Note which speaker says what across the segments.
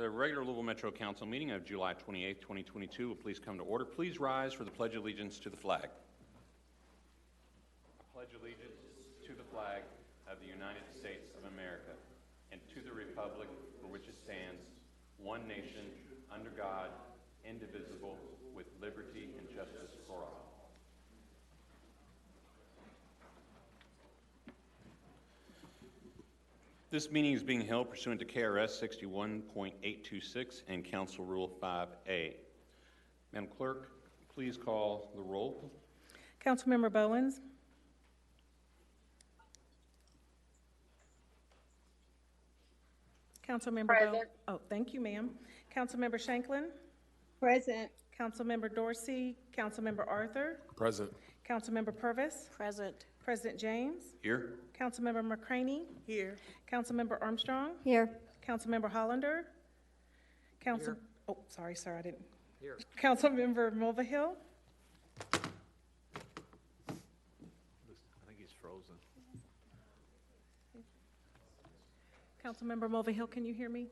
Speaker 1: The regular Louisville Metro Council meeting of July 28, 2022 will please come to order. Please rise for the Pledge of Allegiance to the flag. I pledge allegiance to the flag of the United States of America and to the republic for which it stands, one nation, under God, indivisible, with liberty and justice for all. This meeting is being held pursuant to KRS 61.826 and Council Rule 5A. Madam Clerk, please call the roll.
Speaker 2: Councilmember Bowens. Councilmember
Speaker 3: Present.
Speaker 2: Oh, thank you, ma'am. Councilmember Shanklin.
Speaker 3: Present.
Speaker 2: Councilmember Dorsey. Councilmember Arthur.
Speaker 4: Present.
Speaker 2: Councilmember Purvis.
Speaker 3: Present.
Speaker 2: President James.
Speaker 1: Here.
Speaker 2: Councilmember McCraney.
Speaker 3: Here.
Speaker 2: Councilmember Armstrong.
Speaker 3: Here.
Speaker 2: Councilmember Hollander.
Speaker 4: Here.
Speaker 2: Oh, sorry, sir, I didn't.
Speaker 4: Here.
Speaker 2: Councilmember Mulvihill.
Speaker 4: I think he's frozen.
Speaker 2: Councilmember Mulvihill, can you hear me?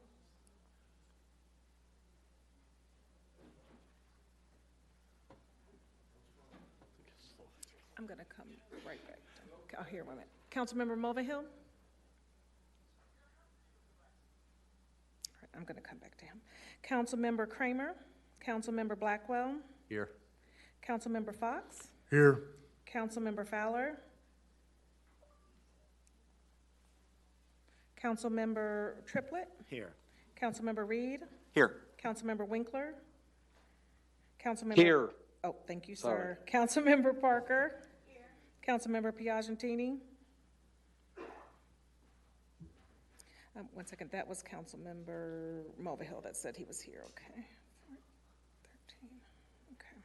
Speaker 2: I'm going to come right back. Oh, here, wait a minute. Councilmember Mulvihill? All right, I'm going to come back to him. Councilmember Kramer? Councilmember Blackwell?
Speaker 4: Here.
Speaker 2: Councilmember Fox?
Speaker 4: Here.
Speaker 2: Councilmember Fowler? Councilmember Triplett?
Speaker 4: Here.
Speaker 2: Councilmember Reed?
Speaker 4: Here.
Speaker 2: Councilmember Winkler? Councilmember...
Speaker 5: Here.
Speaker 2: Oh, thank you, sir. Councilmember Parker? Here. Councilmember Piagentini? 1 second, that was Councilmember Mulvihill that said he was here, okay. 13, okay.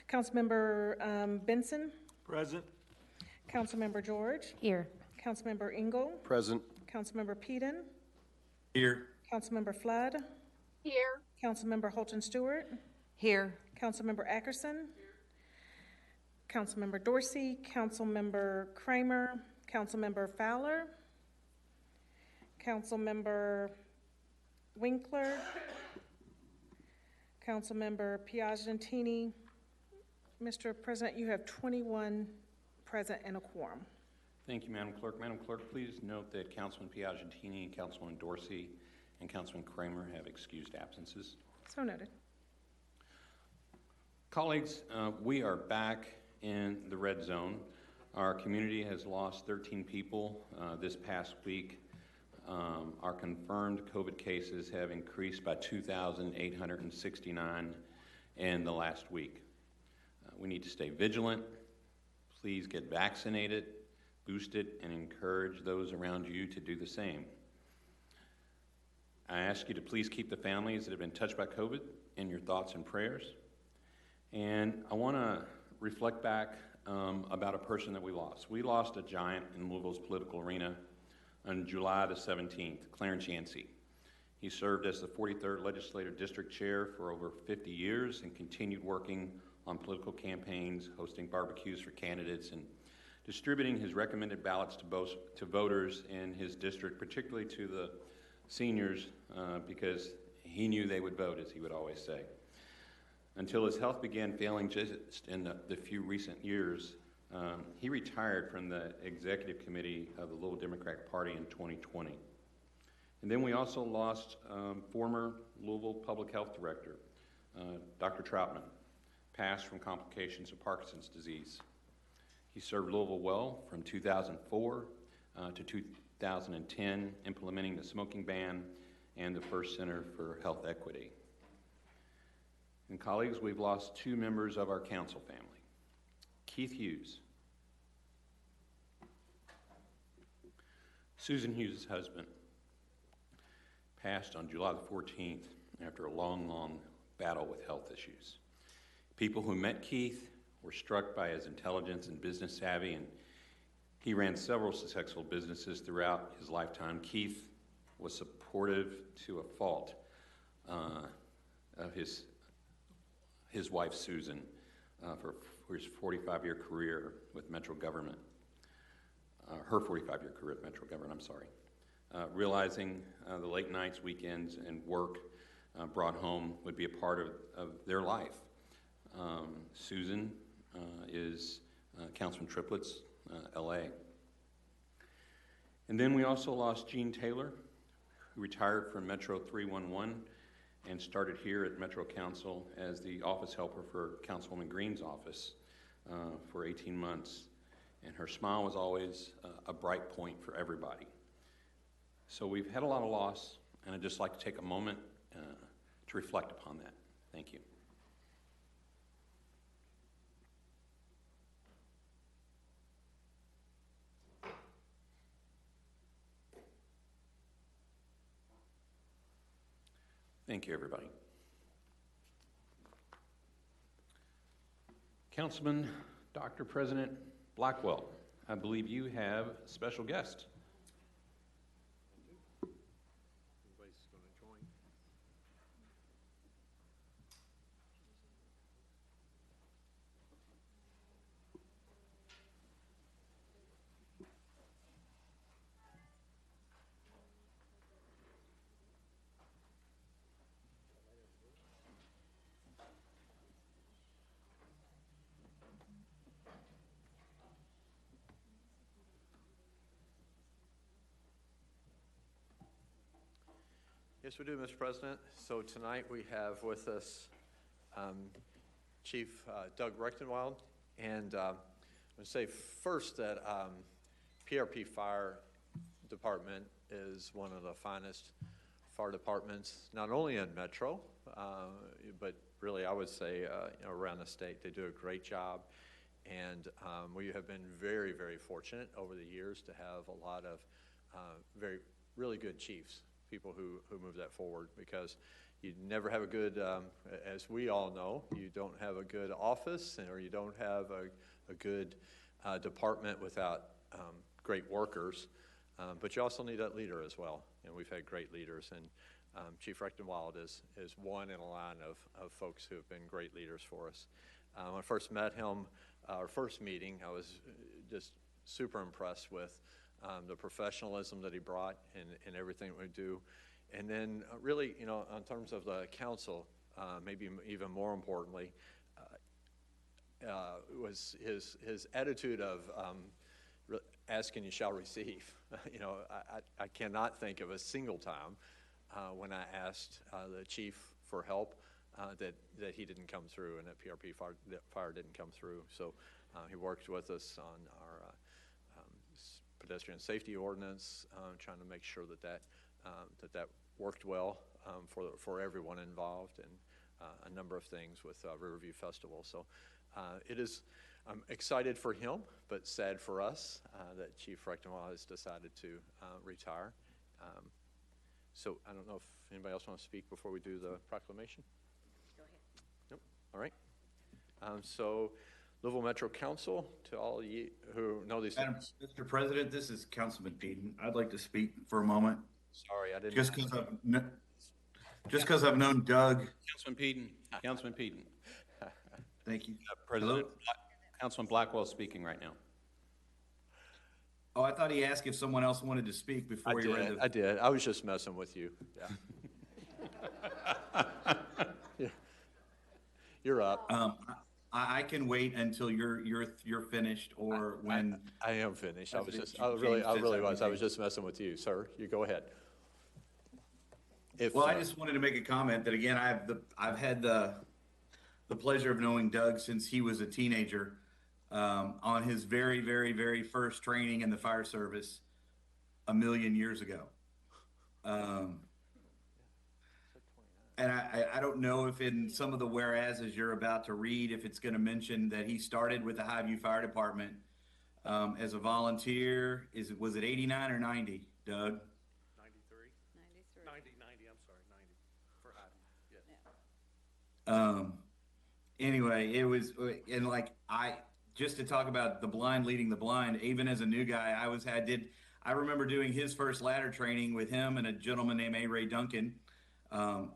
Speaker 2: Councilmember Benson?
Speaker 4: Present.
Speaker 2: Councilmember George?
Speaker 3: Here.
Speaker 2: Councilmember Engel?
Speaker 4: Present.
Speaker 2: Councilmember Peden?
Speaker 4: Here.
Speaker 2: Councilmember Flood?
Speaker 3: Here.
Speaker 2: Councilmember Holton Stewart?
Speaker 3: Here.
Speaker 2: Councilmember Ackerson? Councilmember Dorsey? Councilmember Kramer? Councilmember Fowler? Councilmember Winkler? Councilmember Piagentini? Mr. President, you have 21 present and a quorum.
Speaker 1: Thank you, Madam Clerk. Madam Clerk, please note that Councilman Piagentini and Councilman Dorsey and Councilman Kramer have excused absences.
Speaker 2: So noted.
Speaker 1: Colleagues, we are back in the red zone. Our community has lost 13 people this past week. Our confirmed COVID cases have increased by 2,869 in the last week. We need to stay vigilant. Please get vaccinated, boosted, and encourage those around you to do the same. I ask you to please keep the families that have been touched by COVID in your thoughts and prayers. And I want to reflect back about a person that we lost. We lost a giant in Louisville's political arena on July the 17th, Clarence Yancey. He served as the 43rd Legislative District Chair for over 50 years and continued working on political campaigns, hosting barbecues for candidates, and distributing his recommended ballots to voters in his district, particularly to the seniors, because he knew they would vote, as he would always say. Until his health began failing just in the few recent years, he retired from the executive committee of the Louisville Democratic Party in 2020. And then we also lost former Louisville Public Health Director, Dr. Troutman, passed from complications of Parkinson's disease. He served Louisville well from 2004 to 2010, implementing the smoking ban and the first Center for Health Equity. And colleagues, we've lost 2 members of our council family. Keith Hughes, Susan Hughes' husband, passed on July the 14th after a long, long battle with health issues. People who met Keith were struck by his intelligence and business savvy, and he ran several successful businesses throughout his lifetime. Keith was supportive to a fault of his wife, Susan, for his 45-year career with Metro Government. Her 45-year career at Metro Government, I'm sorry. realizing the late nights, weekends, and work brought home would be a part of their life. Susan is Councilman Triplett's LA. And then we also lost Gene Taylor, who retired from Metro 311 and started here at Metro Council as the office helper for Councilwoman Green's office for 18 months. And her smile was always a bright point for everybody. So we've had a lot of loss, and I'd just like to take a moment to reflect upon that. Thank you. Thank you, everybody. Councilman Dr. President Blackwell, I believe you have a special guest.
Speaker 4: Anybody's going to join? Yes, we do, Mr. President. So tonight we have with us Chief Doug Rechtenwald. And I'm going to say first that PRP Fire Department is one of the finest fire departments, not only in Metro, but really I would say around the state. They do a great job. And we have been very, very fortunate over the years to have a lot of really good chiefs, people who move that forward, because you never have a good, as we all know, you don't have a good office or you don't have a good department without great workers, but you also need that leader as well, and we've had great leaders, and Chief Rechtenwald is one in a line of folks who have been great leaders for us. When I first met him, our first meeting, I was just super impressed with the professionalism that he brought in everything we do. And then really, in terms of the council, maybe even more importantly, was his attitude of ask and you shall receive. I cannot think of a single time when I asked the chief for help that he didn't come through and that PRP Fire didn't come through. So he worked with us on our pedestrian safety ordinance, trying to make sure that worked well for everyone involved, and a number of things with Riverview Festival. So I'm excited for him, but sad for us that Chief Rechtenwald has decided to retire. So I don't know if anybody else wants to speak before we do the proclamation.
Speaker 3: Go ahead.
Speaker 4: Nope. All right. So Louisville Metro Council, to all of you who know these things.
Speaker 5: Mr. President, this is Councilman Peden. I'd like to speak for a moment.
Speaker 4: Sorry, I didn't.
Speaker 5: Just because I've known Doug.
Speaker 1: Councilman Peden.
Speaker 5: Thank you.
Speaker 1: President, Councilman Blackwell speaking right now.
Speaker 5: Oh, I thought he asked if someone else wanted to speak before he read the.
Speaker 4: I did. I was just messing with you. Yeah. You're up.
Speaker 5: I can wait until you're finished, or when.
Speaker 4: I am finished. I was just messing with you, sir. You go ahead.
Speaker 5: I just wanted to make a comment that, again, I've had the pleasure of knowing Doug since he was a teenager, on his very, very, very first training in the fire service a million years ago. And I don't know if in some of the whereases you're about to read, if it's going to mention that he started with the Highview Fire Department as a volunteer. Was it 89 or 90, Doug?
Speaker 4: 93? 90, I'm sorry, 90 for Highview, yeah.
Speaker 5: Anyway, it was, and just to talk about the blind leading the blind, even as a new guy, I remember doing his first ladder training with him and a gentleman named A. Ray Duncan.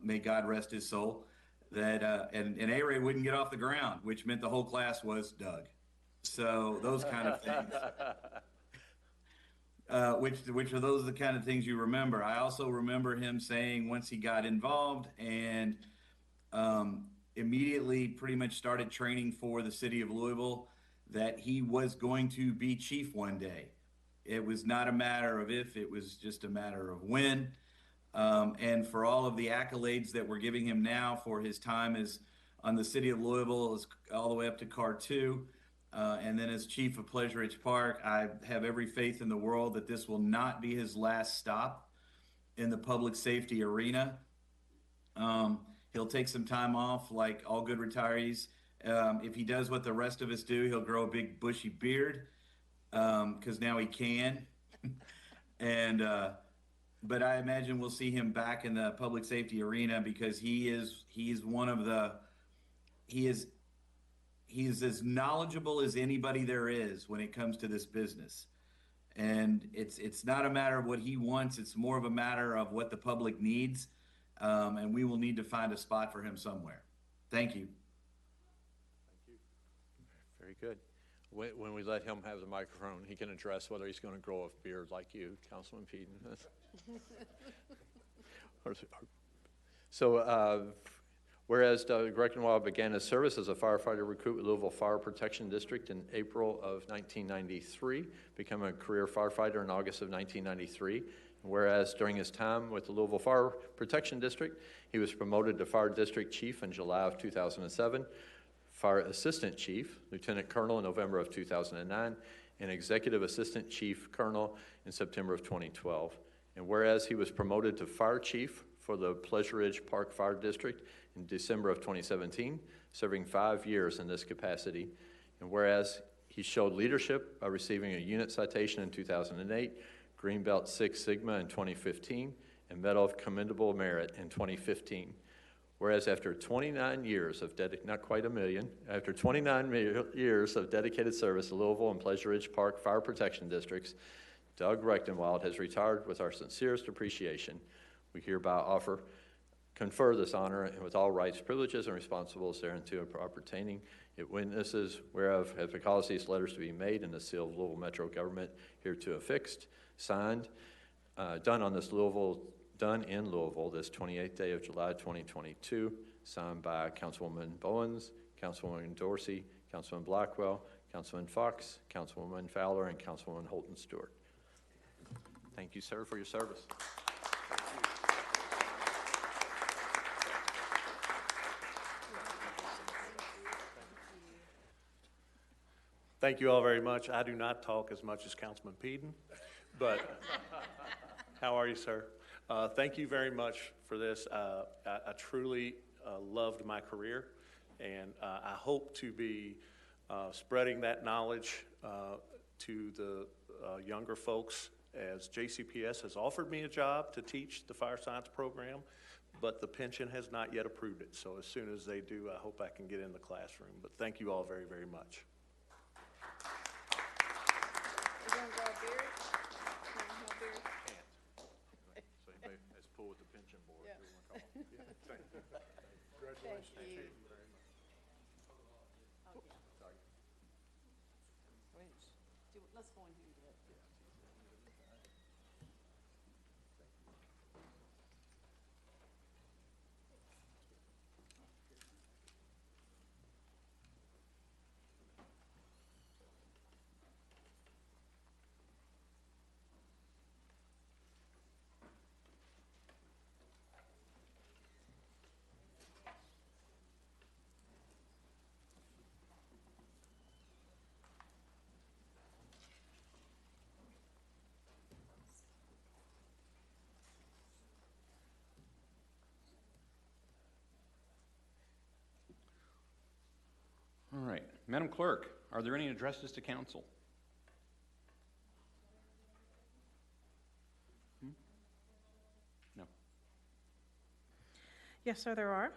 Speaker 5: May God rest his soul, and A-Ray wouldn't get off the ground, which meant the whole class was Doug. So those kind of things. which are those the kind of things you remember. I also remember him saying once he got involved and immediately pretty much started training for the city of Louisville that he was going to be chief one day. It was not a matter of if, it was just a matter of when. And for all of the accolades that we're giving him now for his time as on the city of Louisville, all the way up to CAR 2, and then as chief of Pleasure Ridge Park, I have every faith in the world that this will not be his last stop in the public safety arena. He'll take some time off like all good retirees. If he does what the rest of us do, he'll grow a big bushy beard because now he can. And but I imagine we'll see him back in the public safety arena because he is as knowledgeable as anybody there is when it comes to this business. And it's not a matter of what he wants, it's more of a matter of what the public needs. And we will need to find a spot for him somewhere. Thank you.
Speaker 4: Thank you. Very good. When we let him have the microphone, he can address whether he's going to grow a beard like you, Councilman Peden. So, whereas Doug Rechtenwald began his service as a firefighter recruit with Louisville Fire Protection District in April of 1993, becoming a career firefighter in August of 1993. Whereas during his time with the Louisville Fire Protection District, he was promoted to Fire District Chief in July of 2007, Fire Assistant Chief, Lieutenant Colonel in November of 2009, and Executive Assistant Chief Colonel in September of 2012. And whereas he was promoted to Fire Chief for the Pleasure Ridge Park Fire District in December of 2017, serving 5 years in this capacity. And whereas he showed leadership by receiving a unit citation in 2008, Green Belt 6 Sigma in 2015, and Medal of Commendable Merit in 2015. Whereas after 29 years of not quite a million, after 29 years of dedicated service to Louisville and Pleasure Ridge Park Fire Protection Districts, Doug Rechtenwald has retired with our sincerest appreciation. We hereby confer this honor and with all rights, privileges, and responsibilities thereunto appertaining. It witnesses whereof have caused these letters to be made in the seal of Louisville Metro Government hereto affixed, signed, done in Louisville this 28th day of July 2022, signed by Councilwoman Bowens, Councilwoman Dorsey, Councilman Blackwell, Councilman Fox, Councilwoman Fowler, and Councilwoman Holton Stewart. Thank you, sir, for your service.
Speaker 6: Thank you all very much. I do not talk as much as Councilman Peden, but how are you, sir? Thank you very much for this. I truly loved my career, and I hope to be spreading that knowledge to the younger folks, as JCPS has offered me a job to teach the fire science program, but the pension has not yet approved it. So as soon as they do, I hope I can get in the classroom. But thank you all very, very much.
Speaker 3: You gonna grow a beard? No beard?
Speaker 4: Can't. So anybody has pulled with the pension board.
Speaker 3: Yeah.
Speaker 4: we wanna call them. Yeah, thank you.
Speaker 3: Congratulations. Thank you.
Speaker 4: very much. Sorry.
Speaker 3: Let's go in here and do it.
Speaker 1: All right. Madam Clerk, are there any addresses to council? No.
Speaker 2: Yes, sir, there are.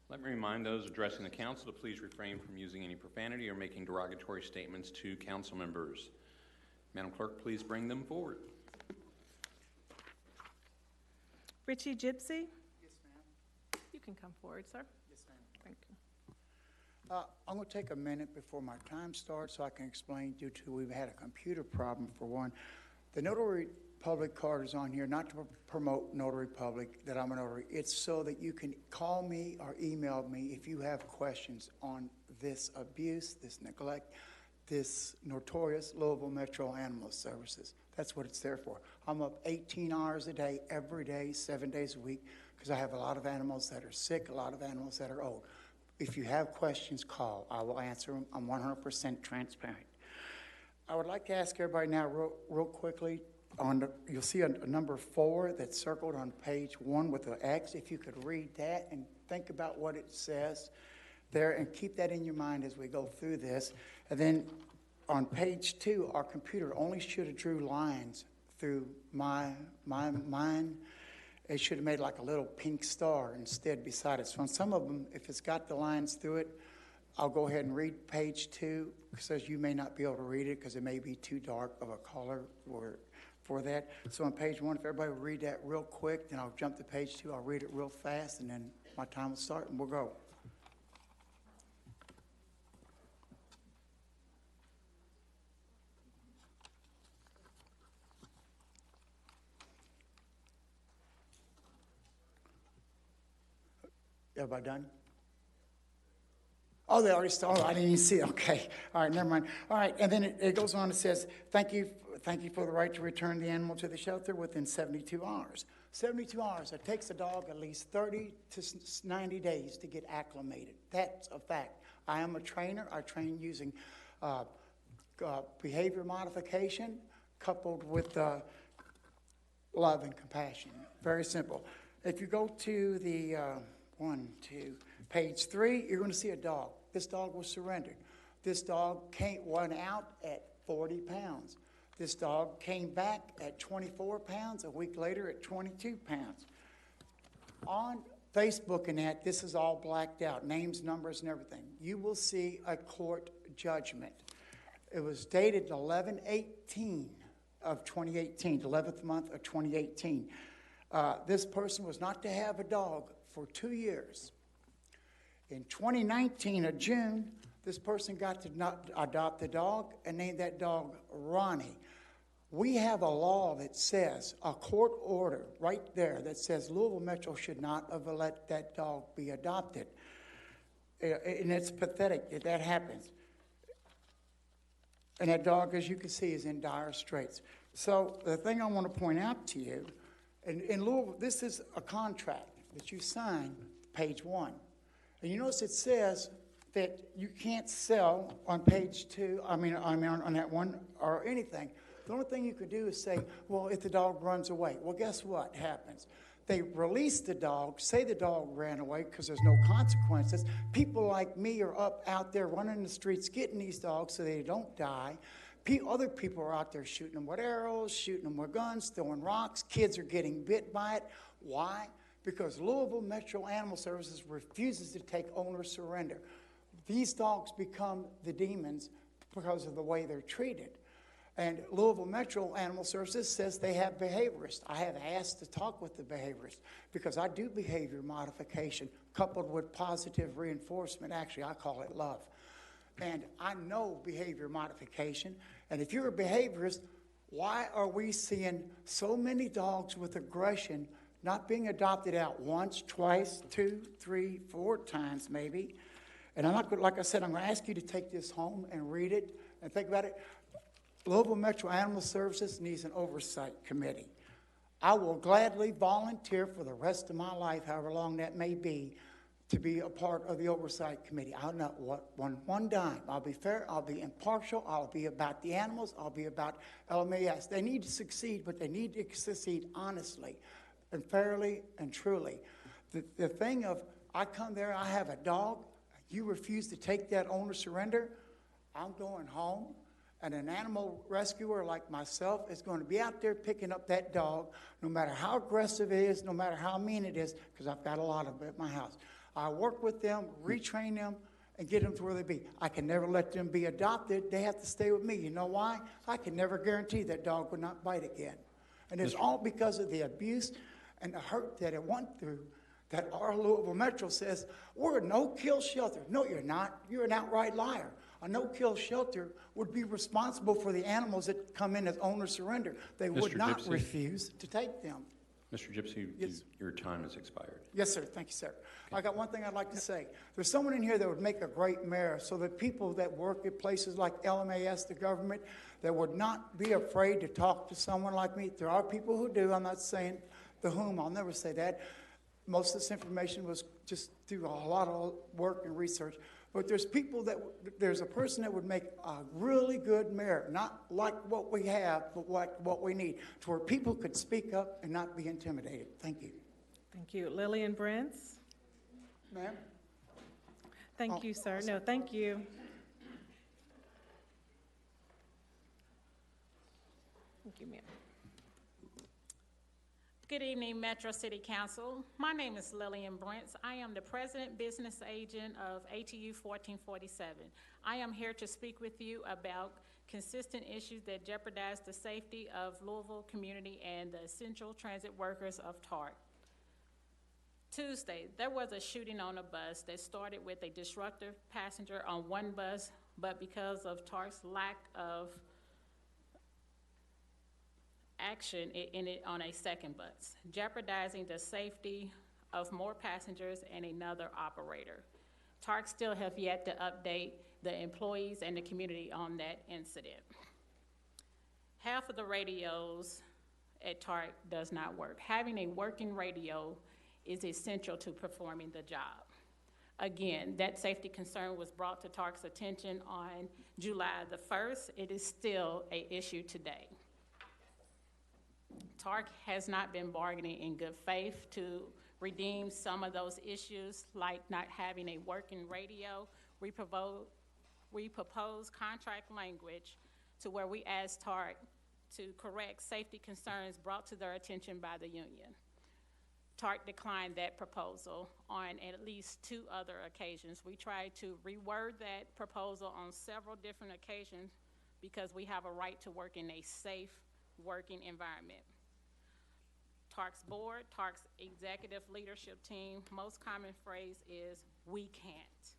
Speaker 1: Let me remind those addressing the council to please refrain from using any profanity or making derogatory statements to council members. Madam Clerk, please bring them forward.
Speaker 2: Richie Gypsy,
Speaker 7: Yes, ma'am.
Speaker 2: you can come forward, sir.
Speaker 7: Yes, ma'am.
Speaker 2: Thank you.
Speaker 7: I'm going to take a minute before my time starts so I can explain due to we've had a computer problem for one. The notary public card is on here, not to promote notary public, that I'm a notary. It's so that you can call me or email me if you have questions on this abuse, this neglect, this notorious Louisville Metro Animal Services. That's what it's there for. I'm up 18 hours a day, every day, 7 days a week, because I have a lot of animals that are sick, a lot of animals that are old. If you have questions, call. I will answer them. I'm 100% transparent. I would like to ask everybody now real quickly, you'll see a number 4 that's circled on page 1 with the X. If you could read that and think about what it says there and keep that in your mind as we go through this. And then on page 2, our computer only should have drew lines through mine. It should have made like a little pink star instead beside it. So on some of them, if it's got the lines through it, I'll go ahead and read page 2, because you may not be able to read it because it may be too dark of a color for that. So on page 1, if everybody will read that real quick, then I'll jump to page 2. I'll read it real fast, and then my time will start, and we'll go. Everybody done? Oh, they already started. I didn't even see it. Okay. All right, never mind. All right, and then it goes on. It says, thank you for the right to return the animal to the shelter within 72 hours. 72 hours. It takes a dog at least 30 to 90 days to get acclimated. That's a fact. I am a trainer. I train using behavior modification coupled with love and compassion. Very simple. If you go to the page 3, you're going to see a dog. This dog was surrendered. This dog went out at 40 pounds. This dog came back at 24 pounds, a week later at 22 pounds. On Facebook and that, this is all blacked out, names, numbers, and everything. You will see a court judgment. It was dated 11/18 of 2018, the 11th month of 2018. This person was not to have a dog for 2 years. In 2019 of June, this person got to not adopt a dog and named that dog Ronnie. We have a law that says, a court order right there that says Louisville Metro should not have let that dog be adopted. And it's pathetic that that happens. And that dog, as you can see, is in dire straits. So the thing I want to point out to you, in Louisville, this is a contract that you sign, page 1. And you notice it says that you can't sell on page 2, on that one, or anything. The only thing you could do is say, well, if the dog runs away. Well, guess what happens? They release the dog, say the dog ran away because there's no consequences. People like me are out there running the streets getting these dogs so they don't die. Other people are out there shooting them with arrows, shooting them with guns, throwing rocks. Kids are getting bit by it. Why? Because Louisville Metro Animal Services refuses to take owner surrender. These dogs become the demons because of the way they're treated. And Louisville Metro Animal Services says they have behaviorists. I have asked to talk with the behaviorist because I do behavior modification coupled with positive reinforcement. Actually, I call it love. And I know behavior modification. And if you're a behaviorist, why are we seeing so many dogs with aggression not being adopted out once, twice, 2, 3, 4 times maybe? And I'm not going, like I said, I'm going to ask you to take this home and read it and think about it. Louisville Metro Animal Services needs an oversight committee. I will gladly volunteer for the rest of my life, however long that may be, to be a part of the oversight committee. I'll not one dime. I'll be fair. I'll be impartial. I'll be about the animals. I'll be about LMAS. They need to succeed, but they need to succeed honestly and fairly and truly. The thing of, I come there, I have a dog, you refuse to take that owner surrender, I'm going home. And an animal rescuer like myself is going to be out there picking up that dog, no matter how aggressive it is, no matter how mean it is, because I've got a lot of them at my house. I work with them, retrain them, and get them to where they be. I can never let them be adopted. They have to stay with me. You know why? I can never guarantee that dog will not bite again. And it's all because of the abuse and the hurt that it went through, that our Louisville Metro says, we're a no-kill shelter. No, you're not. You're an outright liar. A no-kill shelter would be responsible for the animals that come in as owner surrender. They would
Speaker 1: Mr.
Speaker 7: not
Speaker 1: Gypsy?
Speaker 7: refuse to take them.
Speaker 1: Mr. Gypsy,
Speaker 7: Yes.
Speaker 1: your time has expired.
Speaker 7: Yes, sir. Thank you, sir. I got one thing I'd like to say. There's someone in here that would make a great mayor so that people that work at places like LMAS, the government, that would not be afraid to talk to someone like me. There are people who do. I'm not saying the whom. I'll never say that. Most of this information was just through a lot of work and research. But there's there's a person that would make a really good mayor, not like what we have, but like what we need, to where people could speak up and not be intimidated. Thank you.
Speaker 2: Thank you. Lillian Brents?
Speaker 7: Ma'am?
Speaker 2: Thank you, sir. No, thank you. Thank you, ma'am.
Speaker 8: Good evening, Metro City Council. My name is Lillian Brents. I am the President Business Agent of ATU 1447. I am here to speak with you about consistent issues that jeopardize the safety of Louisville community and the essential transit workers of TARC. Tuesday, there was a shooting on a bus that started with a disruptive passenger on one bus, but because of TARC's lack of action, it ended on a second bus, jeopardizing the safety of more passengers and another operator. TARC still have yet to update the employees and the community on that incident. Half of the radios at TARC does not work. Having a working radio is essential to performing the job. Again, that safety concern was brought to TARC's attention on July the 1st. It is still an issue today. TARC has not been bargaining in good faith to redeem some of those issues, like not having a working radio. We propose contract language to where we ask TARC to correct safety concerns brought to their attention by the union. TARC declined that proposal on at least 2 other occasions. We tried to reword that proposal on several different occasions because we have a right to work in a safe working environment. TARC's board, TARC's executive leadership team, most common phrase is, "we can't,"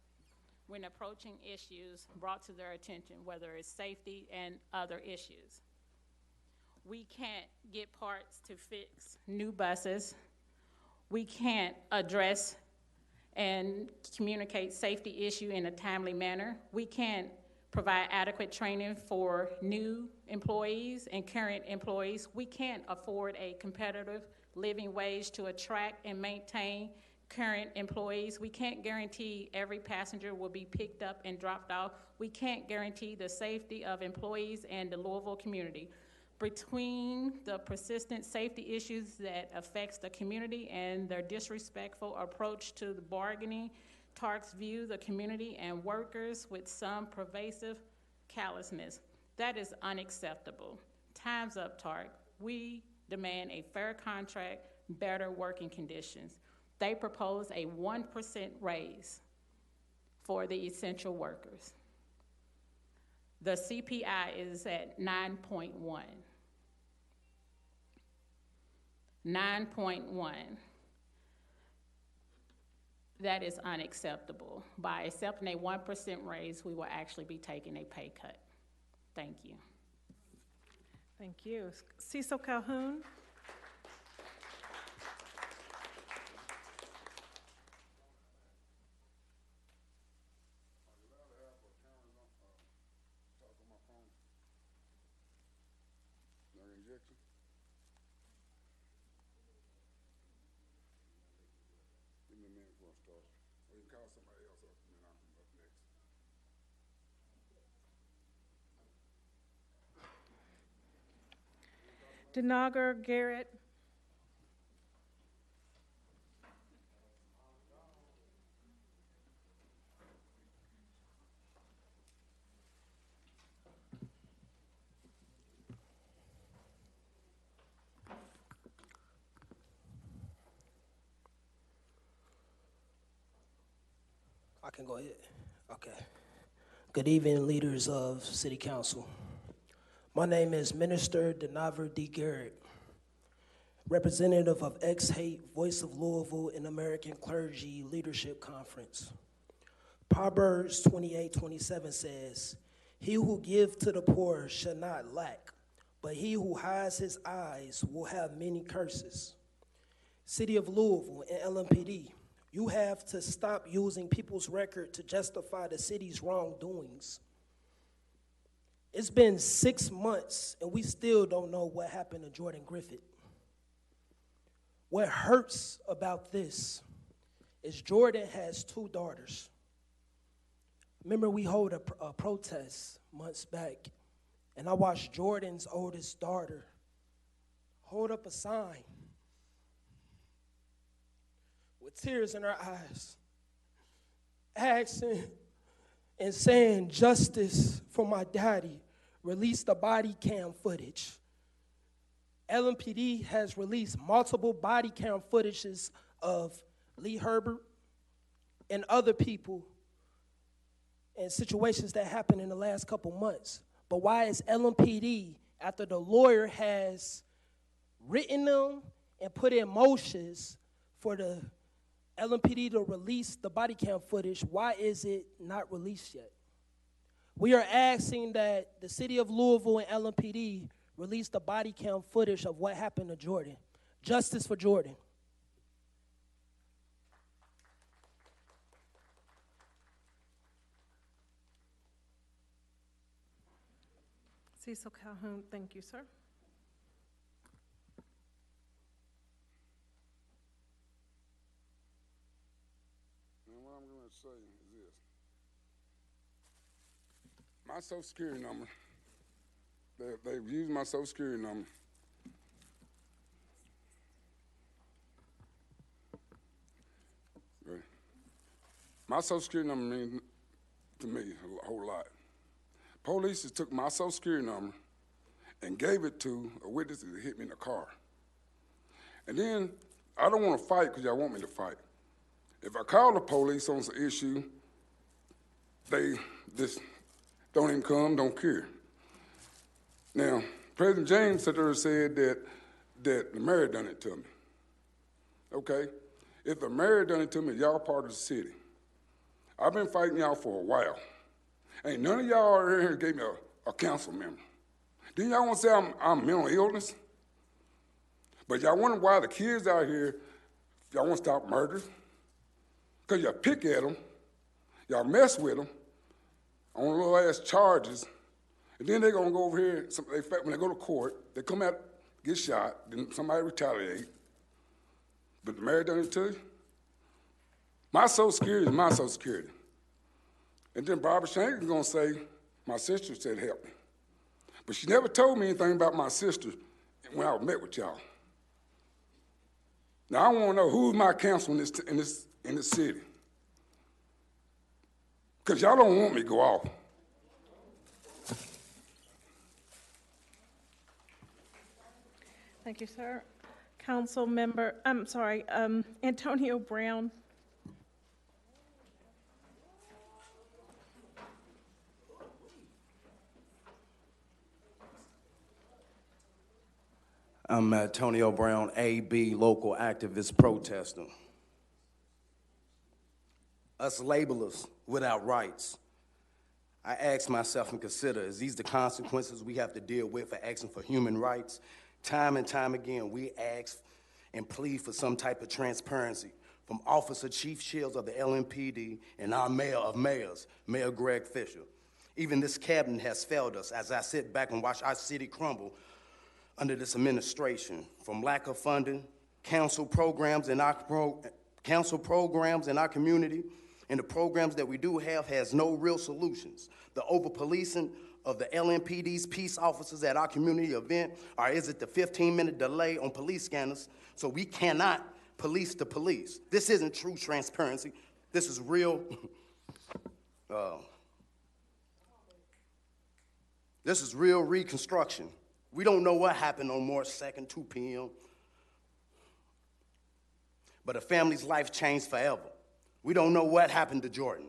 Speaker 8: when approaching issues brought to their attention, whether it's safety and other issues. We can't get parts to fix new buses. We can't address and communicate safety issue in a timely manner. We can't provide adequate training for new employees and current employees. We can't afford a competitive living wage to attract and maintain current employees. We can't guarantee every passenger will be picked up and dropped off. We can't guarantee the safety of employees and the Louisville community. Between the persistent safety issues that affects the community and their disrespectful approach to the bargaining, TARC's view the community and workers with some pervasive callousness. That is unacceptable. Time's up, TARC. We demand a fair contract, better working conditions. They propose a 1% raise for the essential workers. The CPI is at 9.1. 9.1. That is unacceptable. By accepting a 1% raise, we will actually be taking a pay cut. Thank you.
Speaker 2: Thank you. Cecil Calhoun? Denagar Garrett?
Speaker 9: I can go ahead. Okay. Good evening, leaders of City Council. My name is Minister Denavar D. Garrett, representative of Ex-Hate Voice of Louisville and American Clergy Leadership Conference. Proverbs 28:27 says, "He who gives to the poor shall not lack, but he who hides his eyes will have many curses." City of Louisville and LMPD, you have to stop using people's record to justify the city's wrongdoings. It's been 6 months and we still don't know what happened to Jordan Griffith. What hurts about this is Jordan has 2 daughters. Remember, we hold a protest months back, and I watched Jordan's oldest daughter hold up a sign with tears in her eyes, asking and saying, "Justice for my daddy, release the body cam footage." LMPD has released multiple body cam footages of Lee Herbert and other people and situations that happened in the last couple months. But why is LMPD, after the lawyer has written them and put in motions for the LMPD to release the body cam footage, why is it not released yet? We are asking that the city of Louisville and LMPD release the body cam footage of what happened to Jordan. Justice for Jordan.
Speaker 2: Cecil Calhoun, thank you, sir.
Speaker 10: And what I'm going to say is this. My Social Security number, they've used my Social Security number. Right. My Social Security number means to me a whole lot. Police just took my Social Security number and gave it to a witness that hit me in the car. And then I don't want to fight because y'all want me to fight. If I call the police on some issue, they just don't even come, don't care. Now, President James said that the mayor done it to me. Okay? If the mayor done it to me, y'all part of the city. I've been fighting y'all for a while. Ain't none of y'all here gave me a council member. Then y'all want to say I'm mental illness? But y'all wonder why the kids out here, y'all want to stop murders? Because y'all pick at them, y'all mess with them on little ass charges, and then they're going to go over here, when they go to court, they come out, get shot, then somebody retaliate. But the mayor done it to you? My Social Security is my Social Security. And then Barbara Shank is going to say, my sister said help me. But she never told me anything about my sister when I met with y'all. Now, I want to know who's my counsel in this city. Because y'all don't want me to go off.
Speaker 2: Thank you, sir. Council member, Antonio Brown.
Speaker 11: I'm Antonio Brown, AB, local activist protester. Us labelers without rights. I ask myself and consider, is these the consequences we have to deal with for asking for human rights? Time and time again, we ask and plead for some type of transparency from Officer Chief Shields of the LMPD and our mayor of mayors, Mayor Greg Fisher. Even this cabinet has failed us as I sit back and watch our city crumble under this administration, from lack of funding, council programs in our community, and the programs that we do have has no real solutions. The over-policing of the LMPD's peace officers at our community event, or is it the 15-minute delay on police scanners so we cannot police the police? This isn't true transparency. This is real, this is real reconstruction. We don't know what happened on March 2nd, 2 p.m. But a family's life changed forever. We don't know what happened to Jordan.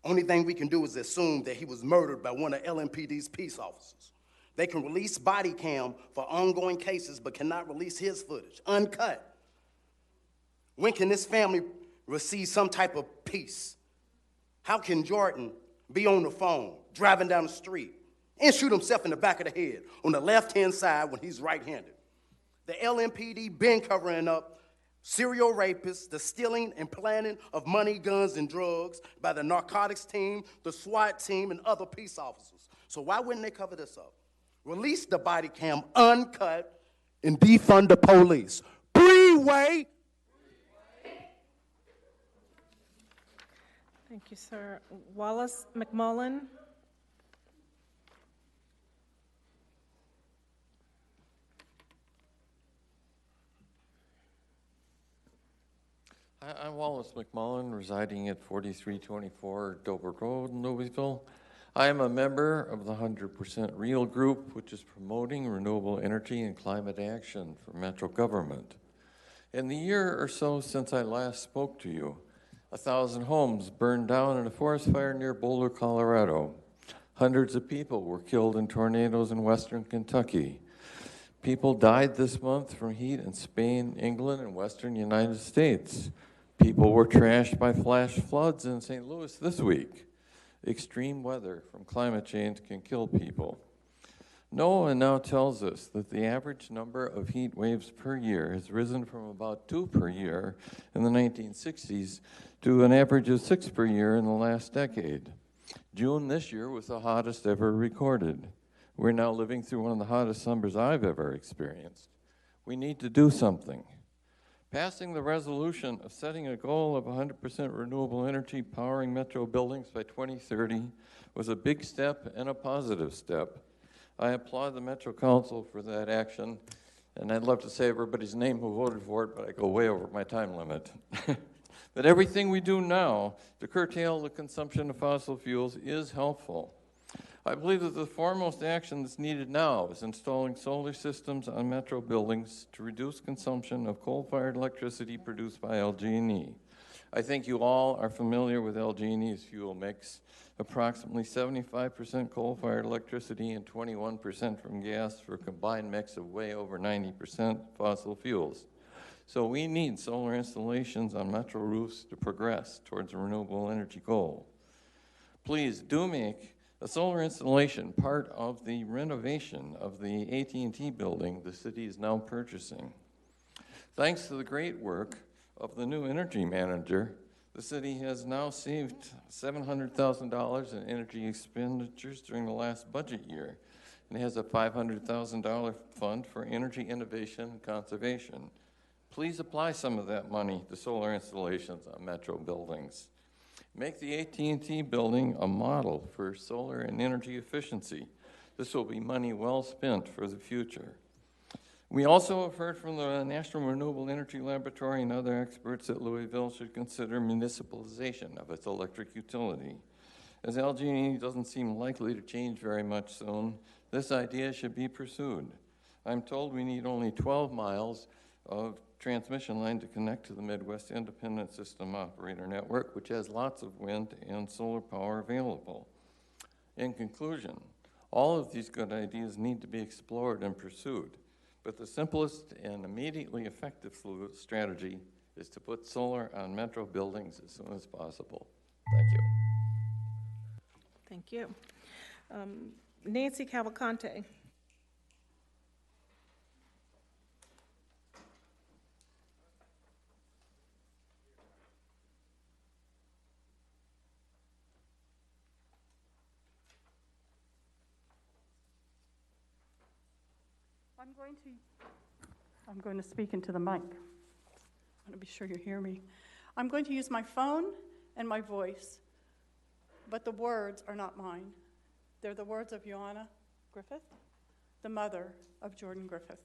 Speaker 11: Only thing we can do is assume that he was murdered by one of LMPD's peace officers. They can release body cam for ongoing cases, but cannot release his footage, uncut. When can this family receive some type of peace? How can Jordan be on the phone, driving down the street, and shoot himself in the back of the head on the left-hand side when he's right-handed? The LMPD been covering up serial rapists, the stealing and planning of money, guns, and drugs by the narcotics team, the SWAT team, and other peace officers. So why wouldn't they cover this up? Release the body cam uncut and defund the police. Freeway!
Speaker 2: Thank you, sir. Wallace McMullen.
Speaker 12: Hi, I'm Wallace McMullen, residing at 4324 Dover Road in Louisville. I am a member of the 100% Real Group, which is promoting renewable energy and climate action for Metro government. In the year or so since I last spoke to you, 1,000 homes burned down in a forest fire near Boulder, Colorado. Hundreds of people were killed in tornadoes in western Kentucky. People died this month from heat in Spain, England, and western United States. People were trashed by flash floods in St. Louis this week. Extreme weather from climate change can kill people. NOAA now tells us that the average number of heat waves per year has risen from about 2 per year in the 1960s to an average of 6 per year in the last decade. June this year was the hottest ever recorded. We're now living through one of the hottest summers I've ever experienced. We need to do something. Passing the resolution of setting a goal of 100% renewable energy powering metro buildings by 2030 was a big step and a positive step. I applaud the Metro Council for that action, and I'd love to say everybody's name who voted for it, but I go way over my time limit. But everything we do now to curtail the consumption of fossil fuels is helpful. I believe that the foremost action that's needed now is installing solar systems on metro buildings to reduce consumption of coal-fired electricity produced by LG&E. I think you all are familiar with LG&E's fuel mix, approximately 75% coal-fired electricity and 21% from gas for a combined mix of way over 90% fossil fuels. So we need solar installations on metro roofs to progress towards a renewable energy goal. Please do make a solar installation part of the renovation of the AT&T building the city is now purchasing. Thanks to the great work of the new energy manager, the city has now saved $700,000 in energy expenditures during the last budget year and has a $500,000 fund for energy innovation and conservation. Please apply some of that money to solar installations on metro buildings. Make the AT&T building a model for solar and energy efficiency. This will be money well spent for the future. We also have heard from the National Renewable Energy Laboratory and other experts that Louisville should consider municipalization of its electric utility. As LG&E doesn't seem likely to change very much soon, this idea should be pursued. I'm told we need only 12 miles of transmission line to connect to the Midwest Independent System Operator Network, which has lots of wind and solar power available. In conclusion, all of these good ideas need to be explored and pursued, but the simplest and immediately effective strategy is to put solar on metro buildings as soon as possible. Thank you.
Speaker 2: Thank you. Nancy Cavalcante.
Speaker 13: I'm going to speak into the mic. I want to be sure you hear me. I'm going to use my phone and my voice, but the words are not mine. They're the words of Joanna Griffith, the mother of Jordan Griffith,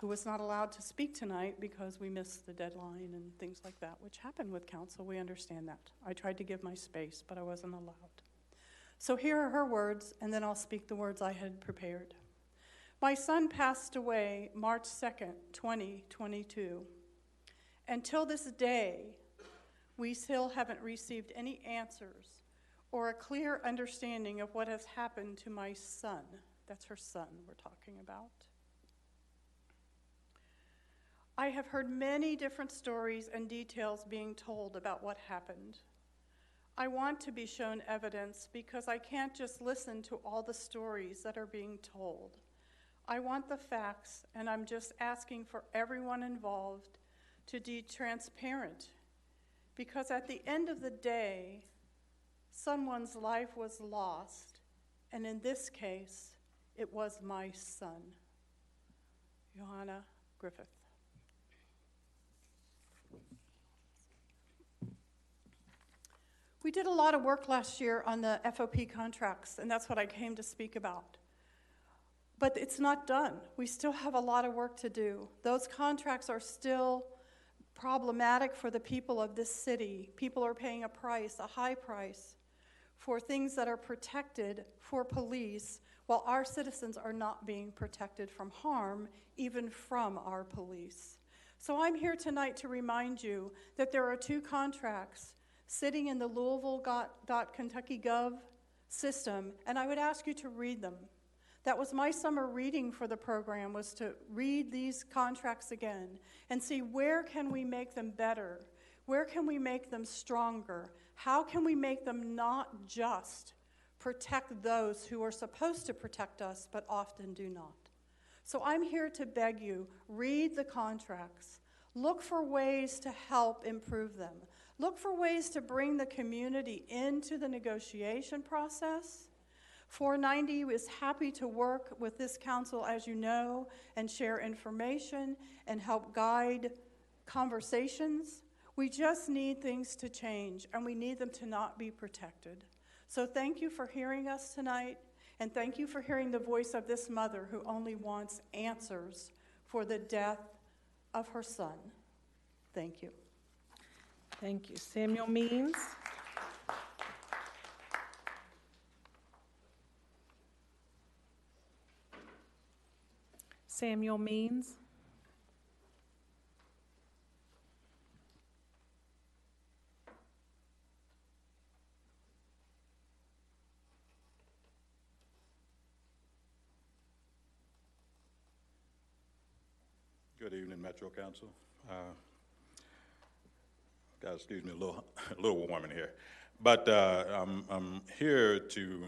Speaker 13: who was not allowed to speak tonight because we missed the deadline and things like that, which happened with council. We understand that. I tried to give my space, but I wasn't allowed. So here are her words, and then I'll speak the words I had prepared. My son passed away March 2nd, 2022. Until this day, we still haven't received any answers or a clear understanding of what has happened to my son. That's her son we're talking about. I have heard many different stories and details being told about what happened. I want to be shown evidence because I can't just listen to all the stories that are being told. I want the facts, and I'm just asking for everyone involved to be transparent, because at the end of the day, someone's life was lost, and in this case, it was my son, Johanna Griffith. We did a lot of work last year on the FOP contracts, and that's what I came to speak about. But it's not done. We still have a lot of work to do. Those contracts are still problematic for the people of this city. People are paying a price, a high price, for things that are protected for police, while our citizens are not being protected from harm, even from our police. So I'm here tonight to remind you that there are 2 contracts sitting in the Louisville.Kentucky.gov system, and I would ask you to read them. That was my summer reading for the program, was to read these contracts again and see where can we make them better, where can we make them stronger, how can we make them not just protect those who are supposed to protect us but often do not. So I'm here to beg you, read the contracts, look for ways to help improve them. Look for ways to bring the community into the negotiation process. 490 is happy to work with this council, as you know, and share information and help guide conversations. We just need things to change, and we need them to not be protected. So thank you for hearing us tonight, and thank you for hearing the voice of this mother who only wants answers for the death of her son. Thank you.
Speaker 2: Thank you. Samuel Means. Samuel Means.
Speaker 14: Good evening, Metro Council. Guys, excuse me, a little warm in here, but I'm here to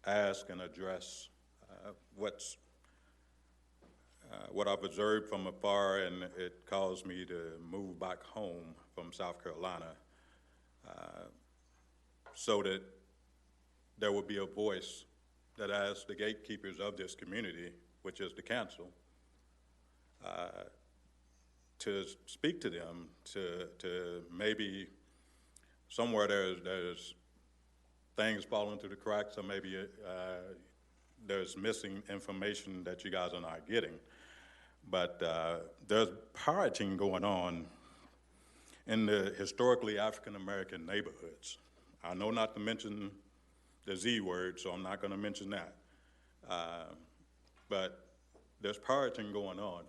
Speaker 14: ask and address what I've observed from afar, and it caused me to move back home from South Carolina, so that there would be a voice that, as the gatekeepers of this community, which is the council, to speak to them, to maybe somewhere there's things falling through the cracks, or maybe there's missing information that you guys are not getting. But there's pirating going on in the historically African-American neighborhoods. I know not to mention the Z word, so I'm not going to mention that. But there's pirating going on.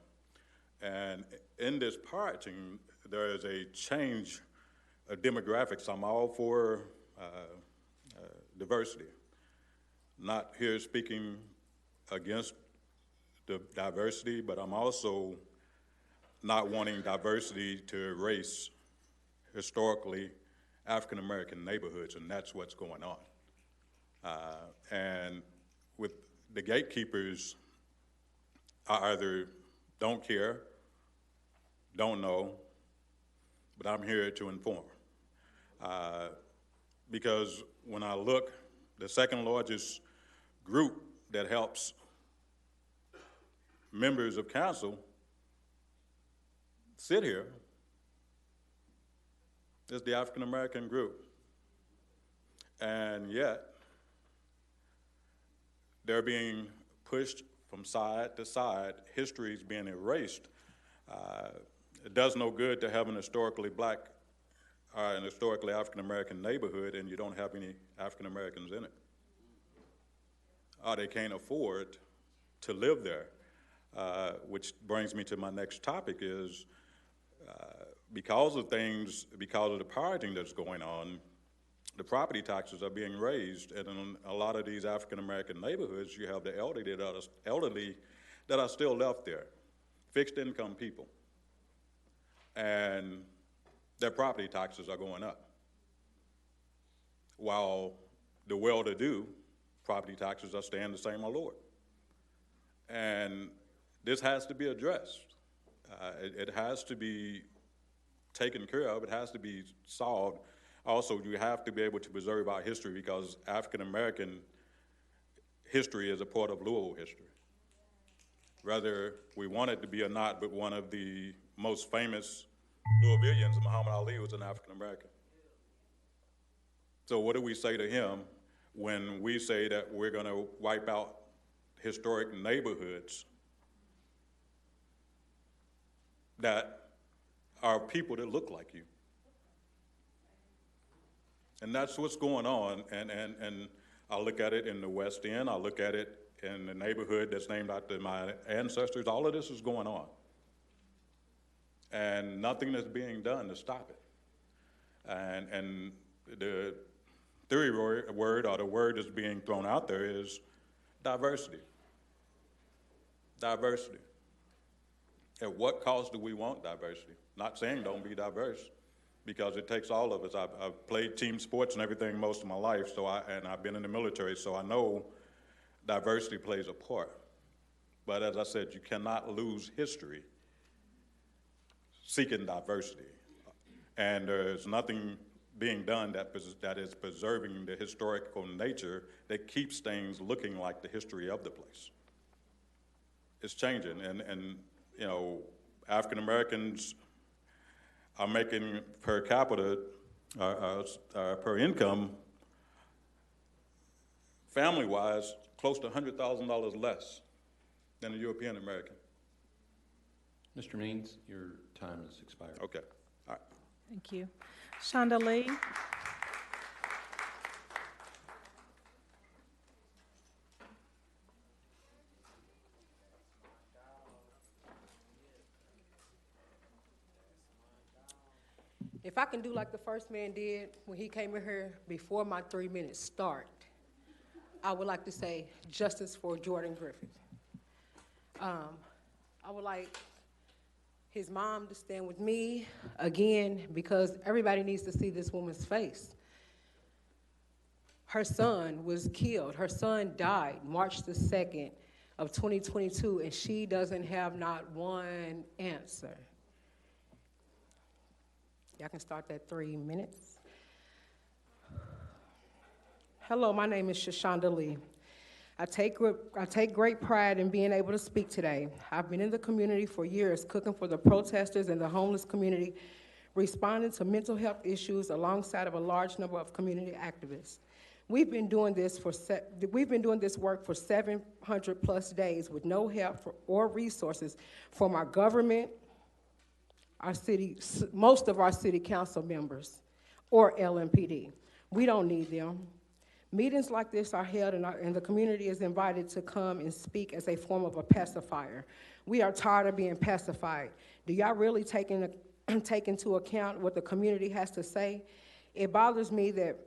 Speaker 14: And in this pirating, there is a change of demographics. I'm all for diversity. Not here speaking against the diversity, but I'm also not wanting diversity to erase historically African-American neighborhoods, and that's what's going on. And with the gatekeepers, I either don't care, don't know, but I'm here to inform. Because when I look, the second largest group that helps members of council sit here is the African American group. And yet, they're being pushed from side to side. History is being erased. It does no good to have an historically black, an historically African American neighborhood and you don't have any African Americans in it. Or they can't afford to live there. Which brings me to my next topic is, because of the pirating that's going on, the property taxes are being raised, and in a lot of these African-American neighborhoods, you have the elderly that are still left there, fixed income people, and their property taxes are going up. while the well-to-do property taxes are staying the same or lower. And this has to be addressed. It has to be taken care of. It has to be solved. Also, you have to be able to preserve our history, because African-American history is a part of Louisville history. Whether we want it to be or not, but one of the most famous Louisvillians, Muhammad Ali, was an African-American. So what do we say to him when we say that we're going to wipe out historic neighborhoods that are people that look like you? And that's what's going on. And I look at it in the West End. I look at it in the neighborhood that's named after my ancestors. All of this is going on. And nothing is being done to stop it. And the theory word, or the word that's being thrown out there, is diversity. Diversity. At what cost do we want diversity? Not saying don't be diverse, because it takes all of us. I've played team sports and everything most of my life, and I've been in the military, so I know diversity plays a part. But as I said, you cannot lose history seeking diversity. And there's nothing being done that is preserving the historical nature that keeps things looking like the history of the place. It's changing, and you know, African Americans are making per capita, per income, family-wise, close to $100,000 less than a European American.
Speaker 1: Mr. Means, your time has expired.
Speaker 14: Okay, all right.
Speaker 2: Thank you. Shonda Lee.
Speaker 15: If I can do like the first man did when he came in here before my 3 minutes start, I would like to say justice for Jordan Griffith. I would like his mom to stand with me again, because everybody needs to see this woman's face. Her son was killed. Her son died March the 2nd of 2022, and she doesn't have not one answer. Y'all can start that 3 minutes. Hello, my name is Shonda Lee. I take great pride in being able to speak today. I've been in the community for years, cooking for the protesters and the homeless community, responding to mental health issues alongside of a large number of community activists. We've been doing this work for 700 plus days with no help or resources from our government, our city, most of our city council members, or LMPD. We don't need them. Meetings like this are held, and the community is invited to come and speak as a form of a pacifier. We are tired of being pacified. Do y'all really take into account what the community has to say? It bothers me that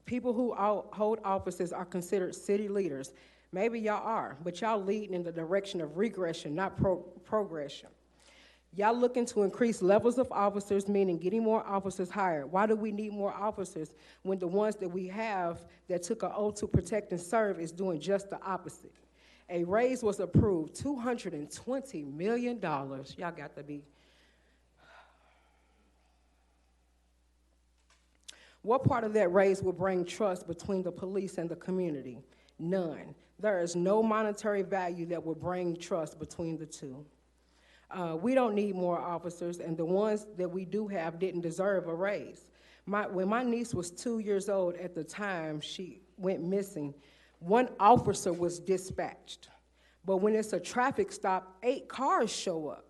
Speaker 15: people who hold offices are considered city leaders. Maybe y'all are, but y'all lead in the direction of regression, not progression. Y'all looking to increase levels of officers, meaning getting more officers hired. Why do we need more officers when the ones that we have that took an oath to protect and serve is doing just the opposite? A raise was approved, $220 million. Y'all got to be. What part of that raise will bring trust between the police and the community? None. There is no monetary value that will bring trust between the two. We don't need more officers, and the ones that we do have didn't deserve a raise. When my niece was 2 years old at the time she went missing, one officer was dispatched. But when it's a traffic stop, 8 cars show up.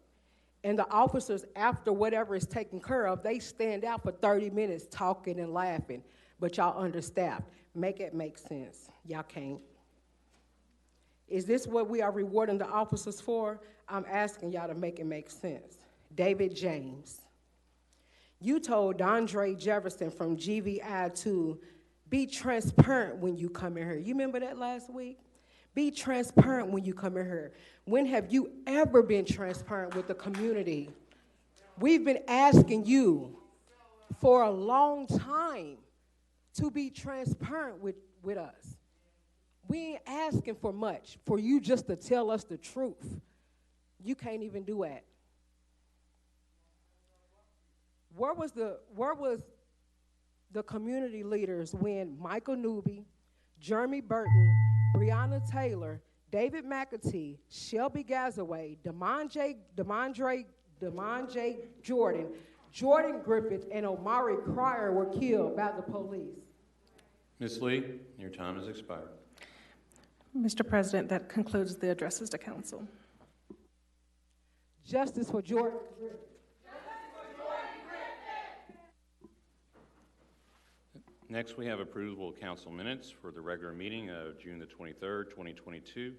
Speaker 15: And the officers, after whatever is taken care of, they stand out for 30 minutes talking and laughing. But y'all understaffed. Make it make sense. Y'all can't. Is this what we are rewarding the officers for? I'm asking y'all to make it make sense. David James. You told Dondre Jefferson from GVI to be transparent when you come in here. You remember that last week? Be transparent when you come in here. When have you ever been transparent with the community? We've been asking you for a long time to be transparent with us. We ain't asking for much, for you just to tell us the truth. You can't even do that. Where was the community leaders when Michael Newby, Jeremy Burton, Breonna Taylor, David McAtee, Shelby Gazaway, Damondre Jordan, Jordan Griffith, and Omari Cryer were killed by the police?
Speaker 1: Ms. Lee, your time has expired.
Speaker 2: Mr. President, that concludes the addresses to council.
Speaker 15: Justice for Jordan Griffith.
Speaker 1: Next, we have approval of council minutes for the regular meeting of June the 23rd, 2022.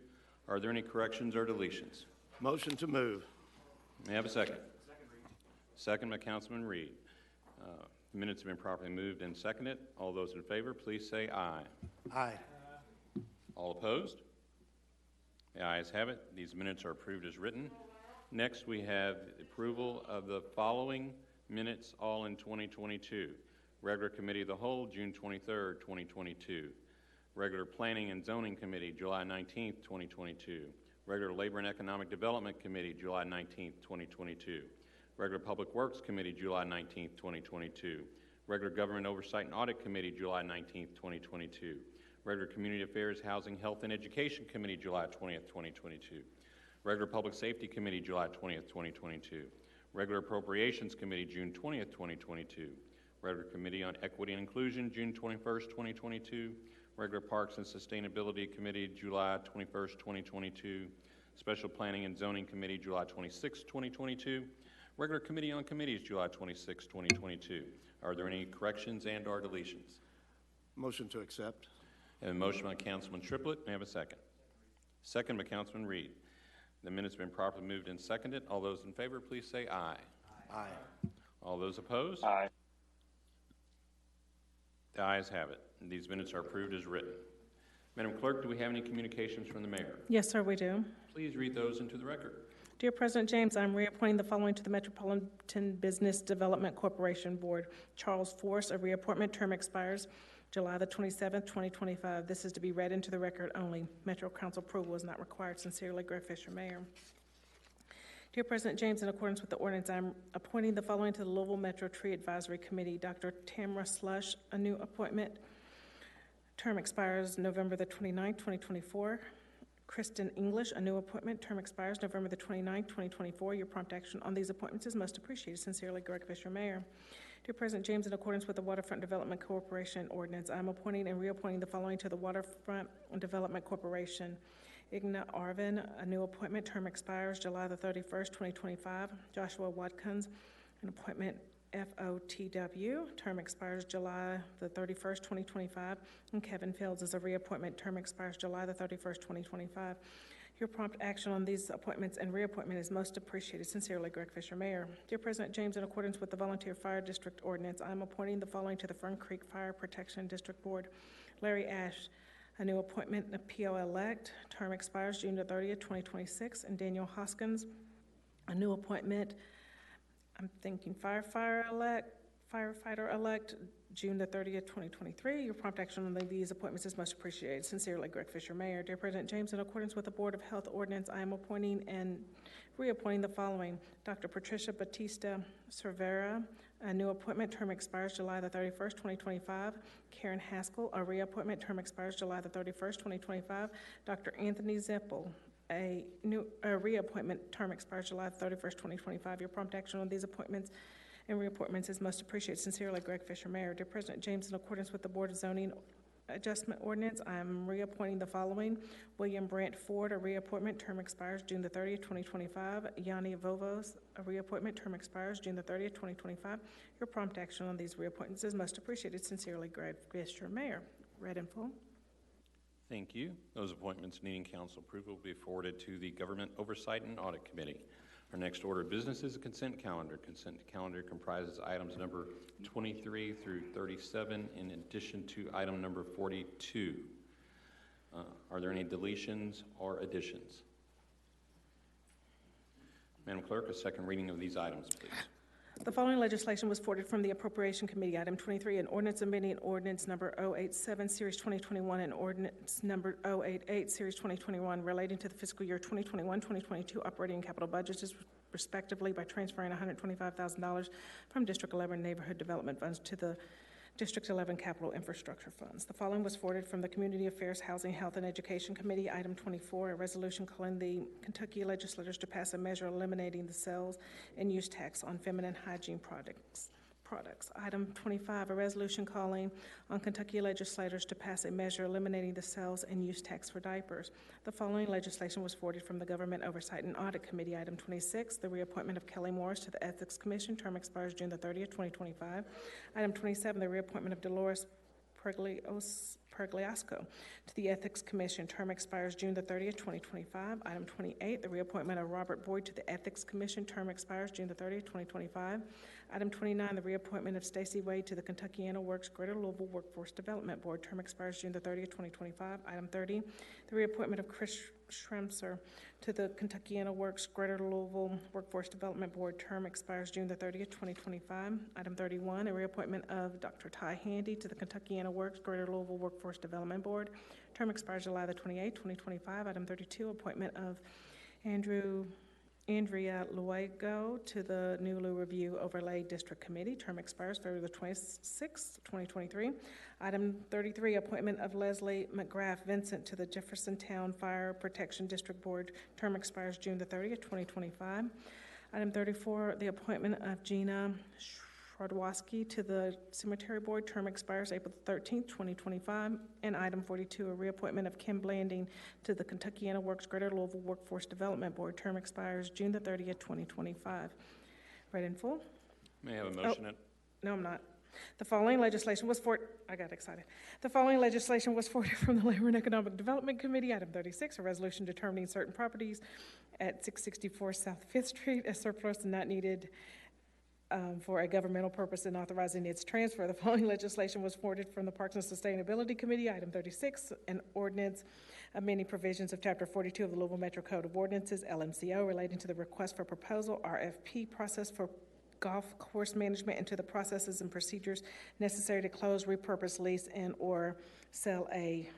Speaker 1: Are there any corrections or deletions?
Speaker 16: Motion to move.
Speaker 1: May I have a second? Second by Councilman Reed. The minutes have been properly moved and seconded. All those in favor, please say aye.
Speaker 16: Aye.
Speaker 1: All opposed? The ayes have it. These minutes are approved as written. Next, we have approval of the following minutes, all in 2022. Regular Committee of the Whole, June 23rd, 2022. Regular Planning and Zoning Committee, July 19th, 2022. Regular Labor and Economic Development Committee, July 19th, 2022. Regular Public Works Committee, July 19th, 2022. Regular Government Oversight and Audit Committee, July 19th, 2022. Regular Community Affairs, Housing, Health, and Education Committee, July 20th, 2022. Regular Public Safety Committee, July 20th, 2022. Regular Appropriations Committee, June 20th, 2022. Regular Committee on Equity and Inclusion, June 21st, 2022. Regular Parks and Sustainability Committee, July 21st, 2022. Special Planning and Zoning Committee, July 26th, 2022. Regular Committee on Committees, July 26th, 2022. Are there any corrections and or deletions?
Speaker 16: Motion to accept.
Speaker 1: I have a motion by Councilman Triplett. May I have a second? Second by Councilman Reed. The minutes have been properly moved and seconded. All those in favor, please say aye.
Speaker 16: Aye.
Speaker 1: All those opposed?
Speaker 16: Aye.
Speaker 1: The ayes have it. These minutes are approved as written. Madam Clerk, do we have any communications from the mayor?
Speaker 2: Yes, sir, we do.
Speaker 1: Please read those into the record.
Speaker 2: Dear President James, I'm reappointing the following to the Metropolitan Business Development Corporation Board. Charles Force, a reappointment term expires July the 27th, 2025. This is to be read into the record only. Metro Council approval is not required. Sincerely, Greg Fisher, Mayor. Dear President James, in accordance with the ordinance, I'm appointing the following to the Louisville Metro Tree Advisory Committee. Dr. Tamara Slush, a new appointment. Term expires November the 29th, 2024. Kristen English, a new appointment. Term expires November the 29th, 2024. Your prompt action on these appointments is most appreciated. Sincerely, Greg Fisher, Mayor. Dear President James, in accordance with the Waterfront Development Corporation ordinance, I'm appointing and reappointing the following to the Waterfront Development Corporation. Igna Arvin, a new appointment. Term expires July the 31st, 2025. Joshua Watkins, an appointment FOTW. Term expires July the 31st, 2025. And Kevin Fields is a reappointment. Term expires July the 31st, 2025. Your prompt action on these appointments and reappointment is most appreciated. Sincerely, Greg Fisher, Mayor. Dear President James, in accordance with the Volunteer Fire District Ordinance, I'm appointing the following to the Fern Creek Fire Protection District Board. Larry Ash, a new appointment, a PO elect. Term expires June the 30th, 2026. And Daniel Hoskins, a new appointment, I'm thinking firefighter elect, June the 30th, 2023. Your prompt action on these appointments is most appreciated. Sincerely, Greg Fisher, Mayor. Dear President James, in accordance with the Board of Health Ordinance, I am appointing and reappointing the following. Dr. Patricia Batista Cervera, a new appointment. Term expires July the 31st, 2025. Karen Haskell, a reappointment. Term expires July the 31st, 2025. Dr. Anthony Zippel, a reappointment. Term expires July 31st, 2025. Your prompt action on these appointments and reappointments is most appreciated. Sincerely, Greg Fisher, Mayor. Dear President James, in accordance with the Board of Zoning Adjustment Ordinance, I am reappointing the following. William Brant Ford, a reappointment. Term expires June the 30th, 2025. Yanni Vovos, a reappointment. Term expires June the 30th, 2025. Your prompt action on these reappointments is most appreciated. Sincerely, Greg Fisher, Mayor. Read in full.
Speaker 1: Thank you. Those appointments needing council approval will be forwarded to the Government Oversight and Audit Committee. Our next order of business is a consent calendar. Consent calendar comprises items number 23 through 37 in addition to item number 42. Are there any deletions or additions? Madam Clerk, a second reading of these items, please.
Speaker 2: The following legislation was forwarded from the Appropriation Committee. Item 23, an ordinance amending ordinance number 087, Series 2021, and ordinance number 088, Series 2021, relating to the fiscal year 2021-2022 operating and capital budgets, respectively, by transferring $125,000 from District 11 Neighborhood Development Funds to the District 11 Capital Infrastructure Funds. The following was forwarded from the Community Affairs, Housing, Health, and Education Committee. Item 24, a resolution calling the Kentucky legislators to pass a measure eliminating the sales and use tax on feminine hygiene products. Item 25, a resolution calling on Kentucky legislators to pass a measure eliminating the sales and use tax for diapers. The following legislation was forwarded from the Government Oversight and Audit Committee. Item 26, the reappointment of Kelly Morris to the Ethics Commission. Term expires June the 30th, 2025. Item 27, the reappointment of Dolores Pergliasco to the Ethics Commission. Term expires June the 30th, 2025. Item 28, the reappointment of Robert Boyd to the Ethics Commission. Term expires June the 30th, 2025. Item 29, the reappointment of Stacy Wade to the Kentuckiana Works Greater Louisville Workforce Development Board. Term expires June the 30th, 2025. Item 30, the reappointment of Chris Schremser to the Kentuckiana Works Greater Louisville Workforce Development Board. Term expires June the 30th, 2025. Item 31, a reappointment of Dr. Ty Handy to the Kentuckiana Works Greater Louisville Workforce Development Board. Term expires July the 28th, 2025. Item 32, appointment of Andrea Luego to the Nulu Review Overlay District Committee. Term expires February the 26th, 2023. Item 33, appointment of Leslie McGrath Vincent to the Jeffersontown Fire Protection District Board. Term expires June the 30th, 2025. Item 34, the appointment of Gina Schrodowski to the Cemetery Board. Term expires April 13th, 2025. And item 42, a reappointment of Kim Blanding to the Kentuckiana Works Greater Louisville Workforce Development Board. Term expires June the 30th, 2025. Read in full.
Speaker 1: May I have a motion?
Speaker 2: No, I'm not. The following legislation was I got excited. The following legislation was forwarded from the Labor and Economic Development Committee. Item 36, a resolution determining certain properties at 664 South 5th Street as surplus and not needed for a governmental purpose and authorizing its transfer. The following legislation was forwarded from the Parks and Sustainability Committee. Item 36, an ordinance amending provisions of Chapter 42 of the Louisville Metro Code of Ordinances, LMCO, relating to the request for proposal, RFP process for golf course management and to the processes and procedures necessary to close, repurpose, lease, and or sell a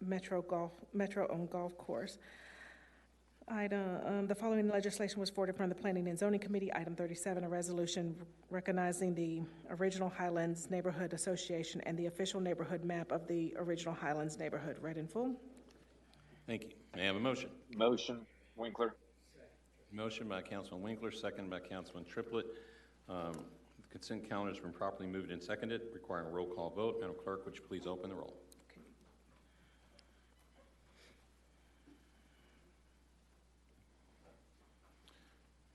Speaker 2: Metro-owned golf course. The following legislation was forwarded from the Planning and Zoning Committee. Item 37, a resolution recognizing the original Highlands Neighborhood Association and the official neighborhood map of the original Highlands neighborhood. Read in full.
Speaker 1: Thank you. May I have a motion?
Speaker 17: Motion, Winkler.
Speaker 1: Motion by Councilman Winkler, second by Councilman Triplett. The consent calendar has been properly moved and seconded, requiring a roll call vote. Madam Clerk, would you please open the roll?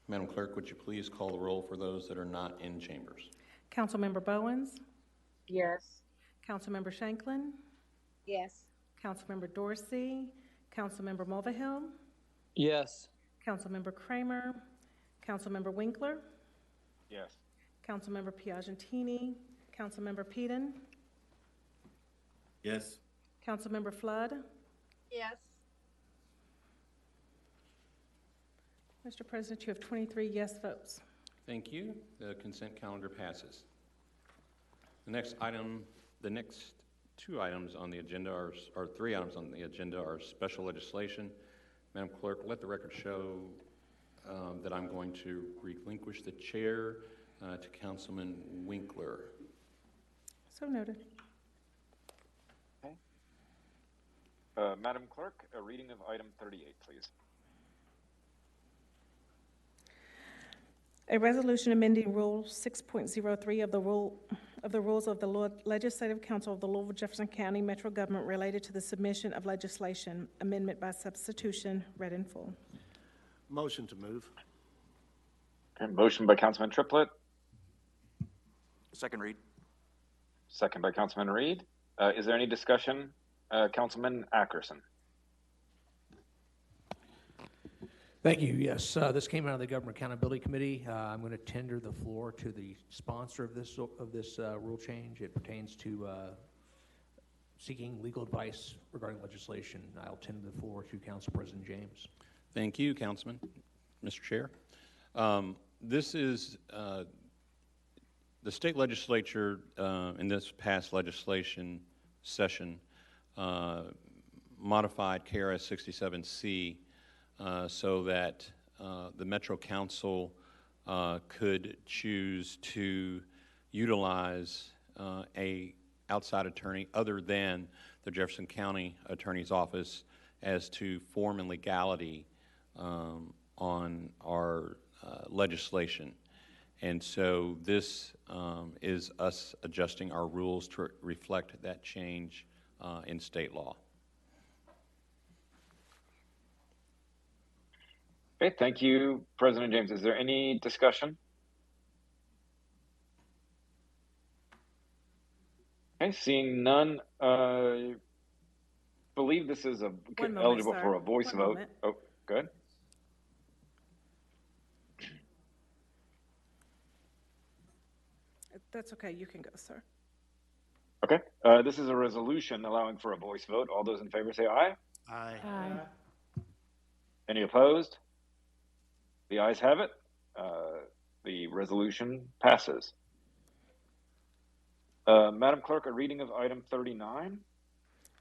Speaker 1: Madam Clerk, would you please call the roll for those that are not in chambers?
Speaker 2: Councilmember Bowens?
Speaker 3: Yes.
Speaker 2: Councilmember Shanklin?
Speaker 3: Yes.
Speaker 2: Councilmember Dorsey? Councilmember Mulvihill?
Speaker 17: Yes.
Speaker 2: Councilmember Kramer? Councilmember Winkler?
Speaker 17: Yes.
Speaker 2: Councilmember Piagentini? Councilmember Peden?
Speaker 5: Yes.
Speaker 2: Councilmember Flood?
Speaker 3: Yes.
Speaker 2: Mr. President, you have 23 yes votes.
Speaker 1: Thank you. The consent calendar passes. The next two items on the agenda or 3 items on the agenda are special legislation. Madam Clerk, let the record show that I'm going to relinquish the chair to Councilman Winkler.
Speaker 2: So noted.
Speaker 17: Okay. Madam Clerk, a reading of item 38, please.
Speaker 2: A resolution amending Rule 6.03 of the Rules of the Legislative Council of the Louisville Jefferson County Metro Government related to the submission of legislation, amendment by substitution, read in full.
Speaker 16: Motion to move.
Speaker 17: Okay, motion by Councilman Triplett.
Speaker 18: Second read.
Speaker 17: Second by Councilman Reed. Is there any discussion? Councilman Ackerson.
Speaker 19: Thank you. Yes, this came out of the Government Accountability Committee. I'm going to tender the floor to the sponsor of this rule change. It pertains to seeking legal advice regarding legislation. I'll tender the floor to Council President James.
Speaker 1: Thank you, Councilman. Mr. Chair. This is The state legislature in this past legislation session modified KRS 67C so that the Metro Council could choose to utilize a outside attorney other than the Jefferson County Attorney's Office as to form and legality on our legislation. And so this is us adjusting our rules to reflect that change in state law.
Speaker 17: Okay, thank you, President James. Is there any discussion? Okay, seeing none, believe this is eligible for a voice vote.
Speaker 2: Moment.
Speaker 17: Oh, good.
Speaker 2: That's okay, you can go, sir.
Speaker 17: Okay, this is a resolution allowing for a voice vote. All those in favor say aye.
Speaker 16: Aye.
Speaker 17: Any opposed? The ayes have it. The resolution passes. Madam Clerk, a reading of item 39.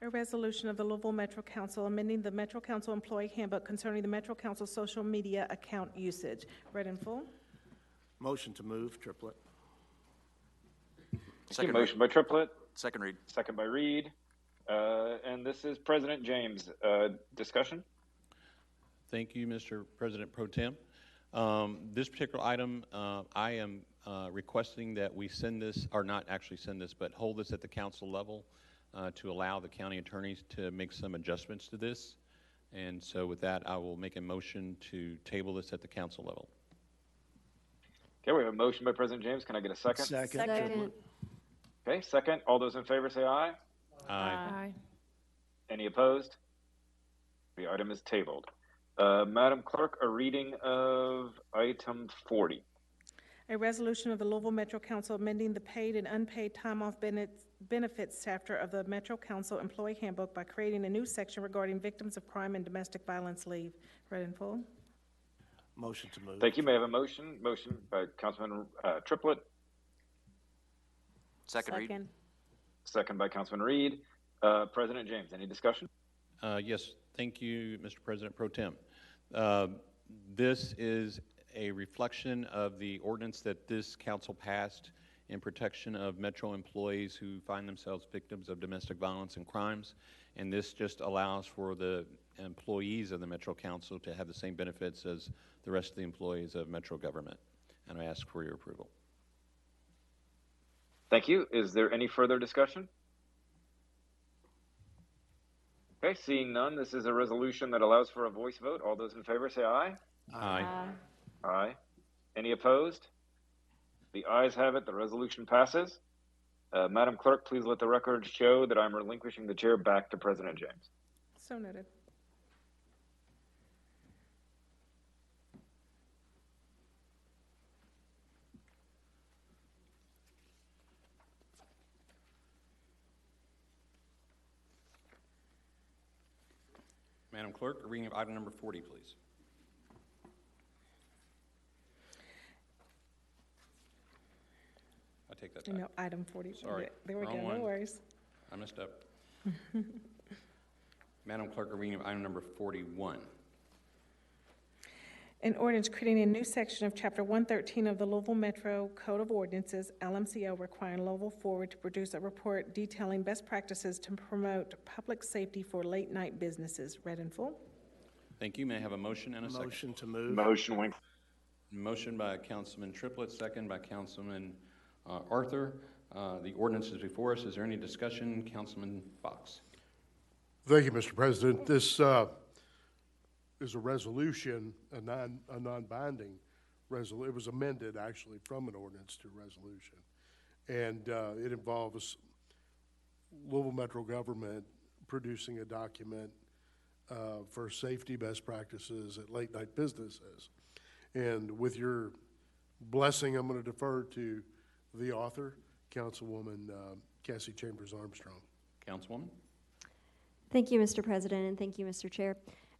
Speaker 2: A resolution of the Louisville Metro Council amending the Metro Council Employee Handbook concerning the Metro Council social media account usage. Read in full.
Speaker 16: Motion to move, Triplett.
Speaker 17: Second motion by Triplett.
Speaker 18: Second read.
Speaker 17: Second by Reed. And this is President James. Discussion?
Speaker 1: Thank you, Mr. President Pro Tem. This particular item, I am requesting that we send this, or not actually send this, but hold this at the council level to allow the county attorneys to make some adjustments to this. And so with that, I will make a motion to table this at the council level.
Speaker 17: Okay, we have a motion by President James. Can I get a second?
Speaker 16: Second.
Speaker 17: Okay, second. All those in favor say aye.
Speaker 1: Aye.
Speaker 17: Any opposed? The item is tabled. Madam Clerk, a reading of item 40.
Speaker 2: A resolution of the Louisville Metro Council amending the paid and unpaid time off benefits chapter of the Metro Council Employee Handbook by creating a new section regarding victims of crime and domestic violence leave. Read in full.
Speaker 16: Motion to move.
Speaker 17: Thank you. May I have a motion? Motion by Councilman Triplett.
Speaker 18: Second read.
Speaker 17: Second by Councilman Reed. President James, any discussion?
Speaker 1: Yes, thank you, Mr. President Pro Tem. This is a reflection of the ordinance that this council passed in protection of Metro employees who find themselves victims of domestic violence and crimes. And this just allows for the employees of the Metro Council to have the same benefits as the rest of the employees of Metro government. And I ask for your approval.
Speaker 17: Thank you. Is there any further discussion? Okay, seeing none, this is a resolution that allows for a voice vote. All those in favor say aye.
Speaker 1: Aye.
Speaker 17: Aye. Any opposed? The ayes have it. The resolution passes. Madam Clerk, please let the record show that I'm relinquishing the chair back to President James.
Speaker 2: So noted.
Speaker 1: Madam Clerk, a reading of item number 40, please. I take that back.
Speaker 2: No, item 40.
Speaker 1: Sorry.
Speaker 2: There we go.
Speaker 1: Wrong one.
Speaker 2: No worries.
Speaker 1: I messed up. Madam Clerk, a reading of item number 41.
Speaker 2: An ordinance creating a new section of Chapter 113 of the Louisville Metro Code of Ordinances, LMCO, requiring Louisville Forward to produce a report detailing best practices to promote public safety for late-night businesses. Read in full.
Speaker 1: Thank you. May I have a motion and a second?
Speaker 16: Motion to move.
Speaker 17: Motion, Wink.
Speaker 1: Motion by Councilman Triplett, second by Councilman Arthur. The ordinance is before us. Is there any discussion? Councilman Fox.
Speaker 20: Thank you, Mr. President. This is a resolution, a non-binding resolution. It was amended, actually, from an ordinance to resolution. And it involves Louisville Metro government producing a document for safety best practices at late-night businesses. And with your blessing, I'm going to defer to the author, Councilwoman Cassie Chambers Armstrong.
Speaker 1: Councilwoman.
Speaker 21: Thank you, Mr. President, and thank you, Mr. Chair.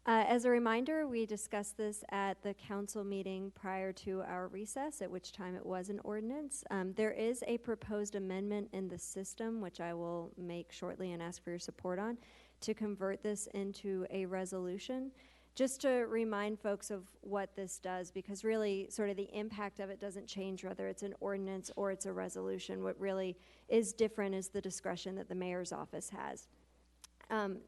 Speaker 18: As a reminder, we discussed this at the council meeting prior to our recess, at which time it was an ordinance. There is a proposed amendment in the system, which I will make shortly and ask for your support on, to convert this into a resolution. Just to remind folks of what this does, because really sort of the impact of it doesn't change whether it's an ordinance or it's a resolution. What really is different is the discretion that the mayor's office has.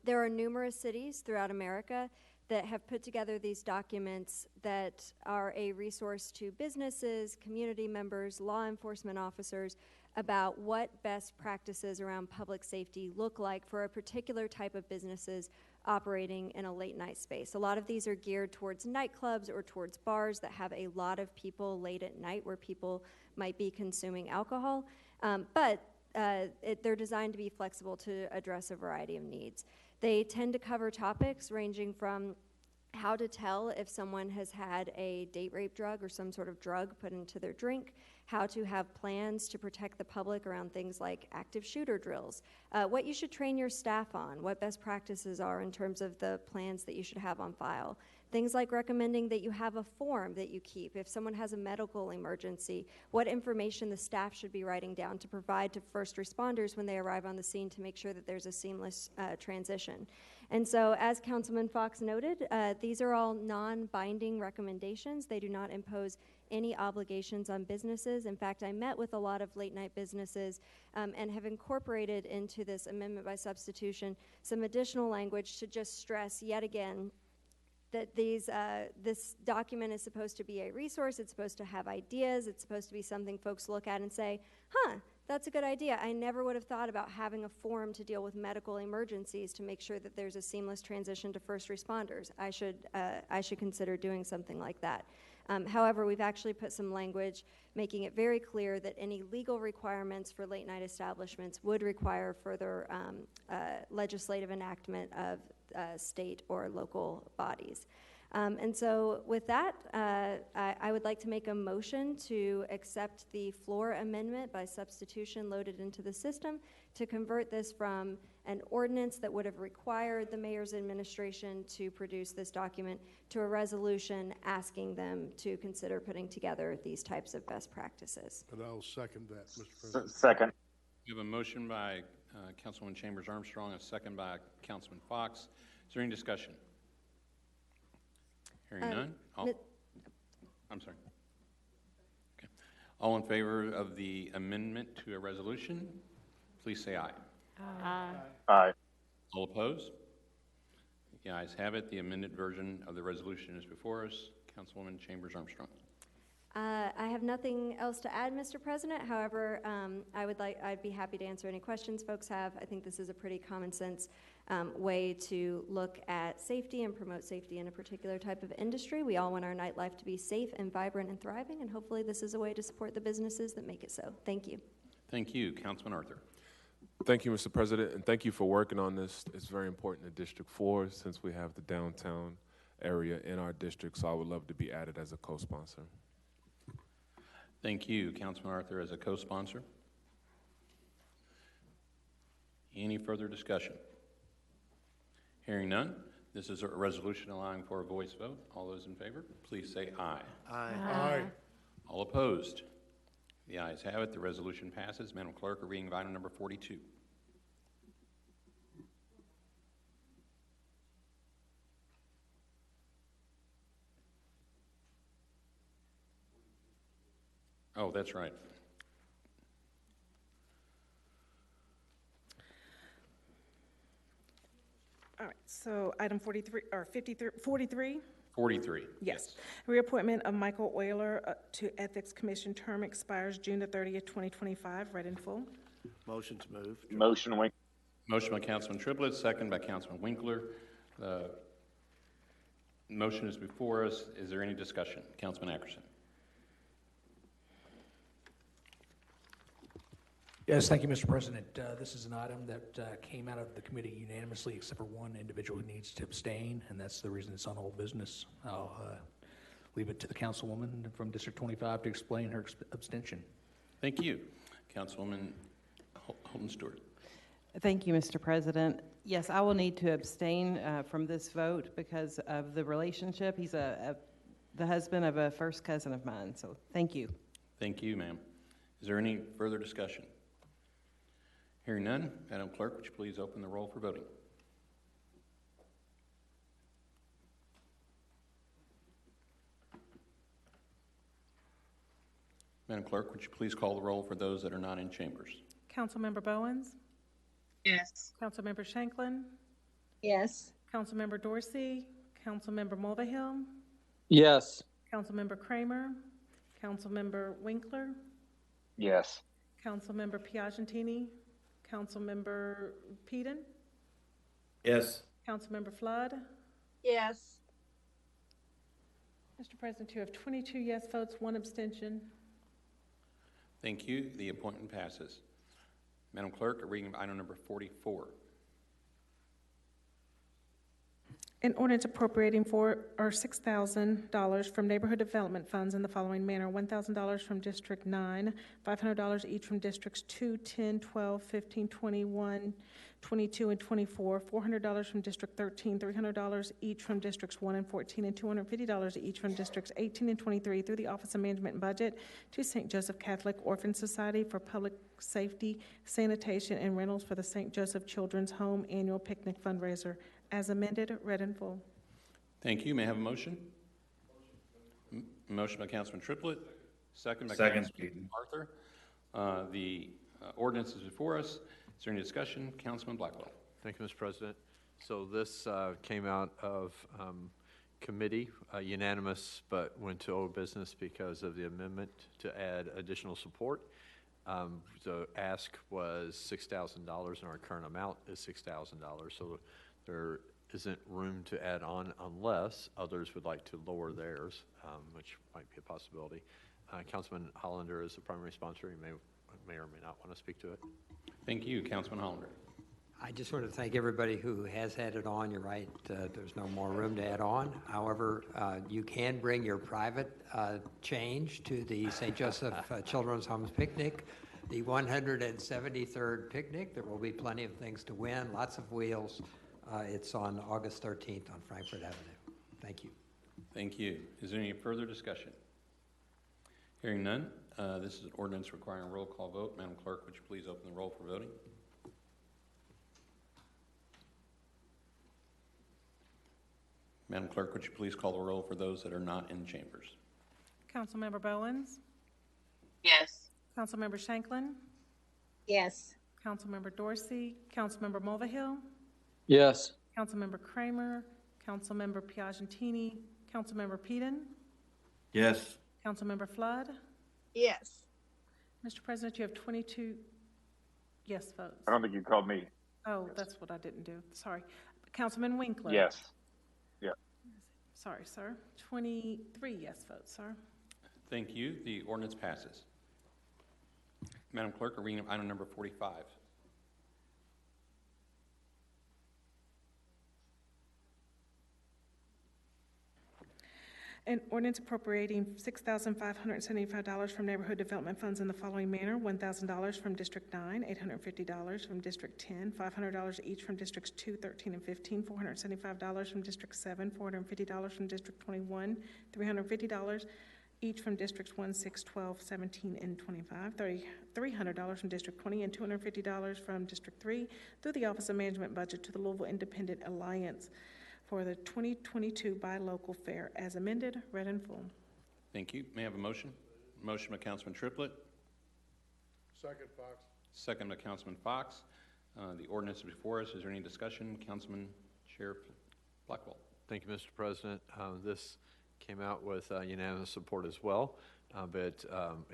Speaker 18: There are numerous cities throughout America that have put together these documents that are a resource to businesses, community members, law enforcement officers about what best practices around public safety look like for a particular type of businesses operating in a late night space. A lot of these are geared towards nightclubs or towards bars that have a lot of people late at night where people might be consuming alcohol, but they're designed to be flexible to address a variety of needs. They tend to cover topics ranging from how to tell if someone has had a date rape drug or some sort of drug put into their drink, how to have plans to protect the public around things like active shooter drills, what you should train your staff on, what best practices are in terms of the plans that you should have on file. Things like recommending that you have a form that you keep. If someone has a medical emergency, what information the staff should be writing down to provide to first responders when they arrive on the scene to make sure that there's a seamless transition. And so, as Councilman Fox noted, these are all non-binding recommendations. They do not impose any obligations on businesses. In fact, I met with a lot of late-night businesses and have incorporated into this amendment by substitution some additional language to just stress yet again that this document is supposed to be a resource, it's supposed to have ideas, it's supposed to be something folks look at and say, huh, that's a good idea. I never would have thought about having a form to deal with medical emergencies to make sure that there's a seamless transition to first responders. I should consider doing something like that. However, we've actually put some language making it very clear that any legal requirements for late night establishments would require further legislative enactment of state or local bodies. And so with that, I would like to make a motion to accept the floor amendment by substitution loaded into the system to convert this from an ordinance that would have required the mayor's administration to produce this document to a resolution asking them to consider putting together these types of best practices.
Speaker 20: And I'll second that, Mr. President.
Speaker 17: Second.
Speaker 1: We have a motion by Councilwoman Chambers Armstrong, a second by Councilman Fox. Is there any discussion? Hearing none? I'm sorry. Okay. All in favor of the amendment to a resolution, please say aye.
Speaker 8: Aye.
Speaker 17: Aye.
Speaker 1: All opposed? The ayes have it. The amended version of the resolution is before us. Councilwoman Chambers Armstrong.
Speaker 18: I have nothing else to add, Mr. President. However, I'd be happy to answer any questions folks have. I think this is a pretty common sense way to look at safety and promote safety in a particular type of industry. We all want our nightlife to be safe and vibrant and thriving, and hopefully this is a way to support the businesses that make it so. Thank you.
Speaker 1: Thank you. Councilman Arthur.
Speaker 21: Thank you, Mr. President, and thank you for working on this. It's very important in District 4 since we have the downtown area in our district, so I would love to be added as a co-sponsor.
Speaker 1: Thank you, Councilman Arthur, as a co-sponsor. Any further discussion? Hearing none, this is a resolution allowing for a voice vote. All those in favor, please say aye.
Speaker 16: Aye.
Speaker 20: Aye.
Speaker 1: All opposed? The ayes have it. The resolution passes. Madam Clerk, a reading of item number 42. Oh, that's right.
Speaker 2: All right, so item 43, or 53, 43?
Speaker 1: 43.
Speaker 2: Yes. Reappointment of Michael Euler to Ethics Commission. Term expires June the 30th, 2025. Read in full.
Speaker 16: Motion to move.
Speaker 17: Motion, Winkler.
Speaker 1: Motion by Councilman Triplett, second by Councilman Winkler. The motion is before us. Is there any discussion? Councilman Ackerson.
Speaker 19: Yes, thank you, Mr. President. This is an item that came out of the committee unanimously, except for one individual who needs to abstain, and that's the reason it's on old business. I'll leave it to the councilwoman from District 25 to explain her abstention.
Speaker 1: Thank you. Councilwoman Holton Stewart.
Speaker 6: Thank you, Mr. President. Yes, I will need to abstain from this vote because of the relationship. He's the husband of a first cousin of mine, so thank you.
Speaker 1: Thank you, ma'am. Is there any further discussion? Hearing none, Madam Clerk, would you please open the roll for voting? Madam Clerk, would you please call the roll for those that are not in chambers?
Speaker 2: Councilmember Bowens?
Speaker 3: Yes.
Speaker 2: Councilmember Shanklin?
Speaker 3: Yes.
Speaker 2: Councilmember Dorsey? Councilmember Mulvihill?
Speaker 22: Yes.
Speaker 2: Councilmember Kramer? Councilmember Winkler?
Speaker 17: Yes.
Speaker 2: Councilmember Piagentini? Councilmember Peden?
Speaker 5: Yes.
Speaker 2: Councilmember Flood?
Speaker 3: Yes.
Speaker 2: Mr. President, you have 22 yes votes, 1 abstention.
Speaker 1: Thank you. The appointment passes. Madam Clerk, a reading of item number 44.
Speaker 2: An ordinance appropriating $6,000 from neighborhood development funds in the following manner: $1,000 from District 9, $500 each from Districts 2, 10, 12, 15, 21, 22, and 24, $400 from District 13, $300 each from Districts 1 and 14, and $250 each from Districts 18 and 23 through the Office of Management and Budget to St. Joseph Catholic Orphan Society for public safety, sanitation, and rentals for the St. Joseph Children's Home Annual Picnic Fundraiser. As amended, read in full.
Speaker 1: Thank you. May I have a motion? Motion by Councilman Triplett, second by
Speaker 5: Second.
Speaker 1: Councilman Arthur. The ordinance is before us. Is there any discussion? Councilman Blackwell.
Speaker 4: Thank you, Mr. President. So this came out of committee, unanimous, but went to old business because of the amendment to add additional support. The ask was $6,000, and our current amount is $6,000. So there isn't room to add on unless others would like to lower theirs, which might be a possibility. Councilman Hollander is the primary sponsor. He may or may not want to speak to it.
Speaker 1: Thank you, Councilman Hollander.
Speaker 23: I just want to thank everybody who has had it on. You're right, there's no more room to add on. However, you can bring your private change to the St. Joseph Children's Homes Picnic, the 173rd picnic. There will be plenty of things to win, lots of wheels. It's on August 13th on Frankfurt Avenue. Thank you.
Speaker 1: Thank you. Is there any further discussion? Hearing none, this is an ordinance requiring a roll call vote. Madam Clerk, would you please open the roll for voting? Madam Clerk, would you please call the roll for those that are not in chambers?
Speaker 2: Councilmember Bowens?
Speaker 3: Yes.
Speaker 2: Councilmember Shanklin?
Speaker 3: Yes.
Speaker 2: Councilmember Dorsey? Councilmember Mulvihill?
Speaker 22: Yes.
Speaker 2: Councilmember Kramer? Councilmember Piagentini? Councilmember Peden?
Speaker 5: Yes.
Speaker 2: Councilmember Flood?
Speaker 3: Yes.
Speaker 2: Mr. President, you have 22 yes votes.
Speaker 17: I don't think you called me.
Speaker 2: Oh, that's what I didn't do. Sorry. Councilman Winkler?
Speaker 17: Yes. Yeah.
Speaker 2: Sorry, sir. 23 yes votes, sir.
Speaker 1: Thank you. The ordinance passes. Madam Clerk, a reading of item number 45.
Speaker 2: An ordinance appropriating $6,575 from neighborhood development funds in the following manner: $1,000 from District 9, $850 from District 10, $500 each from Districts 2, 13, and 15, $475 from District 7, $450 from District 21, $350 each from Districts 1, 6, 12, 17, and 25, $300 from District 20, and $250 from District 3 through the Office of Management Budget to the Louisville Independent Alliance for the 2022 Buy Local Fair as amended, read in full.
Speaker 1: Thank you. May I have a motion? Motion by Councilman Triplett.
Speaker 20: Second, Fox.
Speaker 1: Second by Councilman Fox. The ordinance is before us. Is there any discussion? Councilman Sheriff Blackwell.
Speaker 4: Thank you, Mr. President. This came out with unanimous support as well, but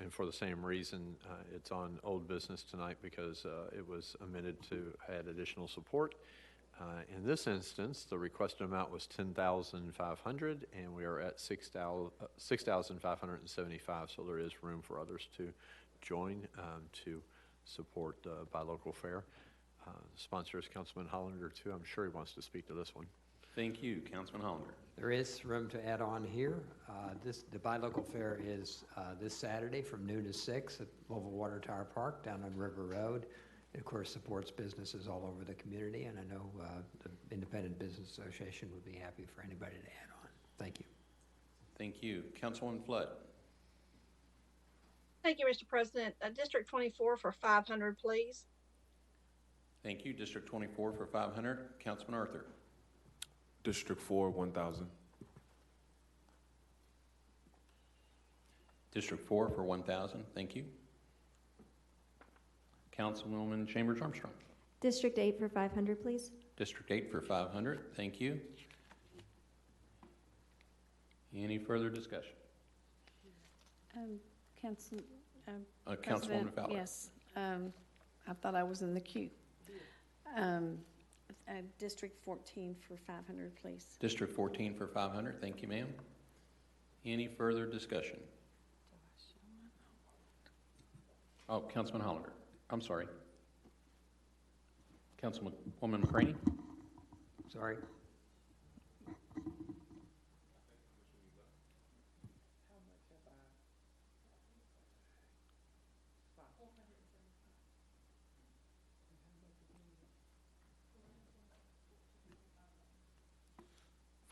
Speaker 4: and for the same reason, it's on old business tonight because it was amended to add additional support. In this instance, the requested amount was $10,500, and we are at $6,575. So there is room for others to join to support the Buy Local Fair. The sponsor is Councilman Hollander too. I'm sure he wants to speak to this one.
Speaker 1: Thank you, Councilman Hollander.
Speaker 23: There is room to add on here. The Buy Local Fair is this Saturday from noon to 6 at Louisville Water Tower Park down on River Road. It, of course, supports businesses all over the community, and I know the Independent Business Association would be happy for anybody to add on. Thank you.
Speaker 1: Thank you. Councilwoman Flood.
Speaker 3: Thank you, Mr. President. District 24 for 500, please.
Speaker 1: Thank you. District 24 for 500. Councilman Arthur.
Speaker 21: District 4, 1,000.
Speaker 1: District 4 for 1,000. Thank you. Councilwoman Chambers Armstrong.
Speaker 18: District 8 for 500, please.
Speaker 1: District 8 for 500. Thank you. Any further discussion? Councilwoman Fowler.
Speaker 3: Yes, I thought I was in the queue. District 14 for 500, please.
Speaker 1: District 14 for 500. Thank you, ma'am. Any further discussion? Oh, Councilman Hollander. I'm sorry. Councilwoman McCraney.
Speaker 23: Sorry.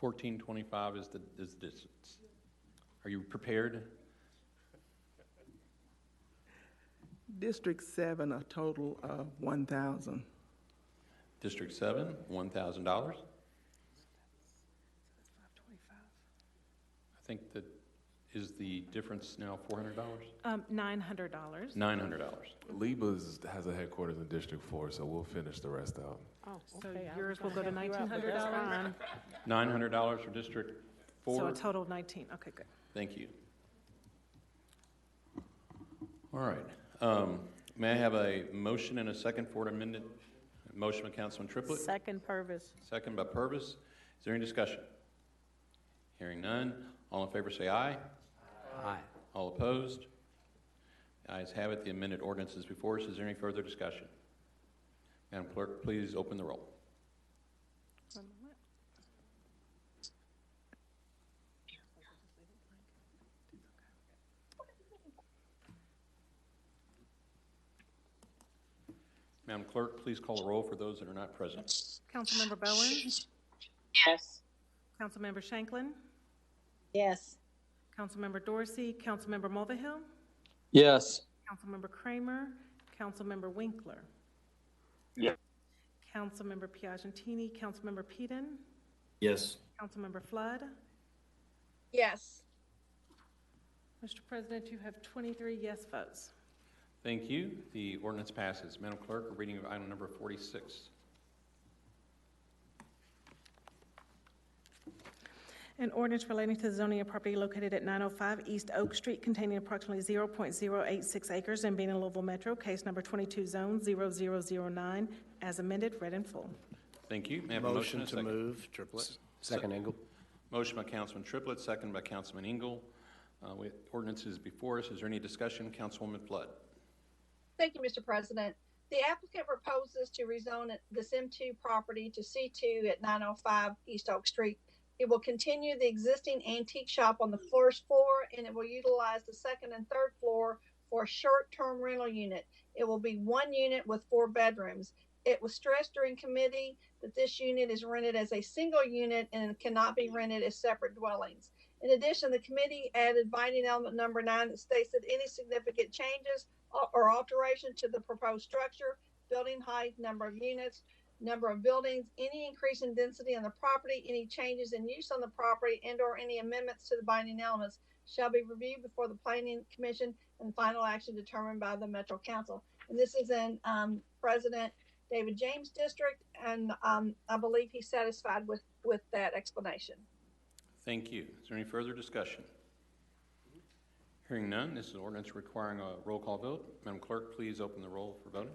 Speaker 1: $1,425 is the distance. Are you prepared?
Speaker 7: District 7, a total of 1,000.
Speaker 1: District 7, $1,000. I think that is the difference now $400?
Speaker 2: $900.
Speaker 1: $900.
Speaker 21: Liba's has a headquarters in District 4, so we'll finish the rest out.
Speaker 2: Oh, so yours will go to $1,900?
Speaker 1: $900 for District 4.
Speaker 2: So a total of 19. Okay, good.
Speaker 1: Thank you. All right. May I have a motion and a second for an amended motion by Councilman Triplett?
Speaker 3: Second, Purvis.
Speaker 1: Second by Purvis. Is there any discussion? Hearing none. All in favor say aye.
Speaker 23: Aye.
Speaker 1: All opposed? The ayes have it. The amended ordinance is before us. Is there any further discussion? Madam Clerk, please open the roll.
Speaker 2: One moment.
Speaker 1: Madam Clerk, please call the roll for those that are not present.
Speaker 2: Councilmember Bowen?
Speaker 3: Yes.
Speaker 2: Councilmember Shanklin?
Speaker 3: Yes.
Speaker 2: Councilmember Dorsey? Councilmember Mulvihill?
Speaker 22: Yes.
Speaker 2: Councilmember Kramer? Councilmember Winkler?
Speaker 17: Yes.
Speaker 2: Councilmember Piagentini? Councilmember Peden?
Speaker 5: Yes.
Speaker 2: Councilmember Flood?
Speaker 3: Yes.
Speaker 2: Mr. President, you have 23 yes votes.
Speaker 1: Thank you. The ordinance passes. Madam Clerk, a reading of item number 46.
Speaker 2: An ordinance relating to the zoning of property located at 905 East Oak Street containing approximately 0.086 acres and being in Louisville Metro, case number 22 zone 0009, as amended, read in full.
Speaker 1: Thank you. May I have a motion and a
Speaker 16: To
Speaker 1: second?
Speaker 16: move, Triplett.
Speaker 1: Second, Engel. Motion by Councilman Triplett, second by Councilman Engel. With ordinances before us, is there any discussion? Councilwoman Flood.
Speaker 3: Thank you, Mr. President. The applicant proposes to rezone this M2 property to C2 at 905 East Oak Street. It will continue the existing antique shop on the first floor, and it will utilize the second and third floor for a short-term rental unit. It will be one unit with 4 bedrooms. It was stressed during committee that this unit is rented as a single unit and cannot be rented as separate dwellings. In addition, the committee added binding element number 9 that states that any significant changes or alteration to the proposed structure, building height, number of units, number of buildings, any increase in density on the property, any changes in use on the property, and or any amendments to the binding elements shall be reviewed before the Planning Commission and final action determined by the Metro Council. And this is in President David James District, and I believe he's satisfied with that explanation.
Speaker 1: Thank you. Is there any further discussion? Hearing none, this is an ordinance requiring a roll call vote. Madam Clerk, please open the roll for voting.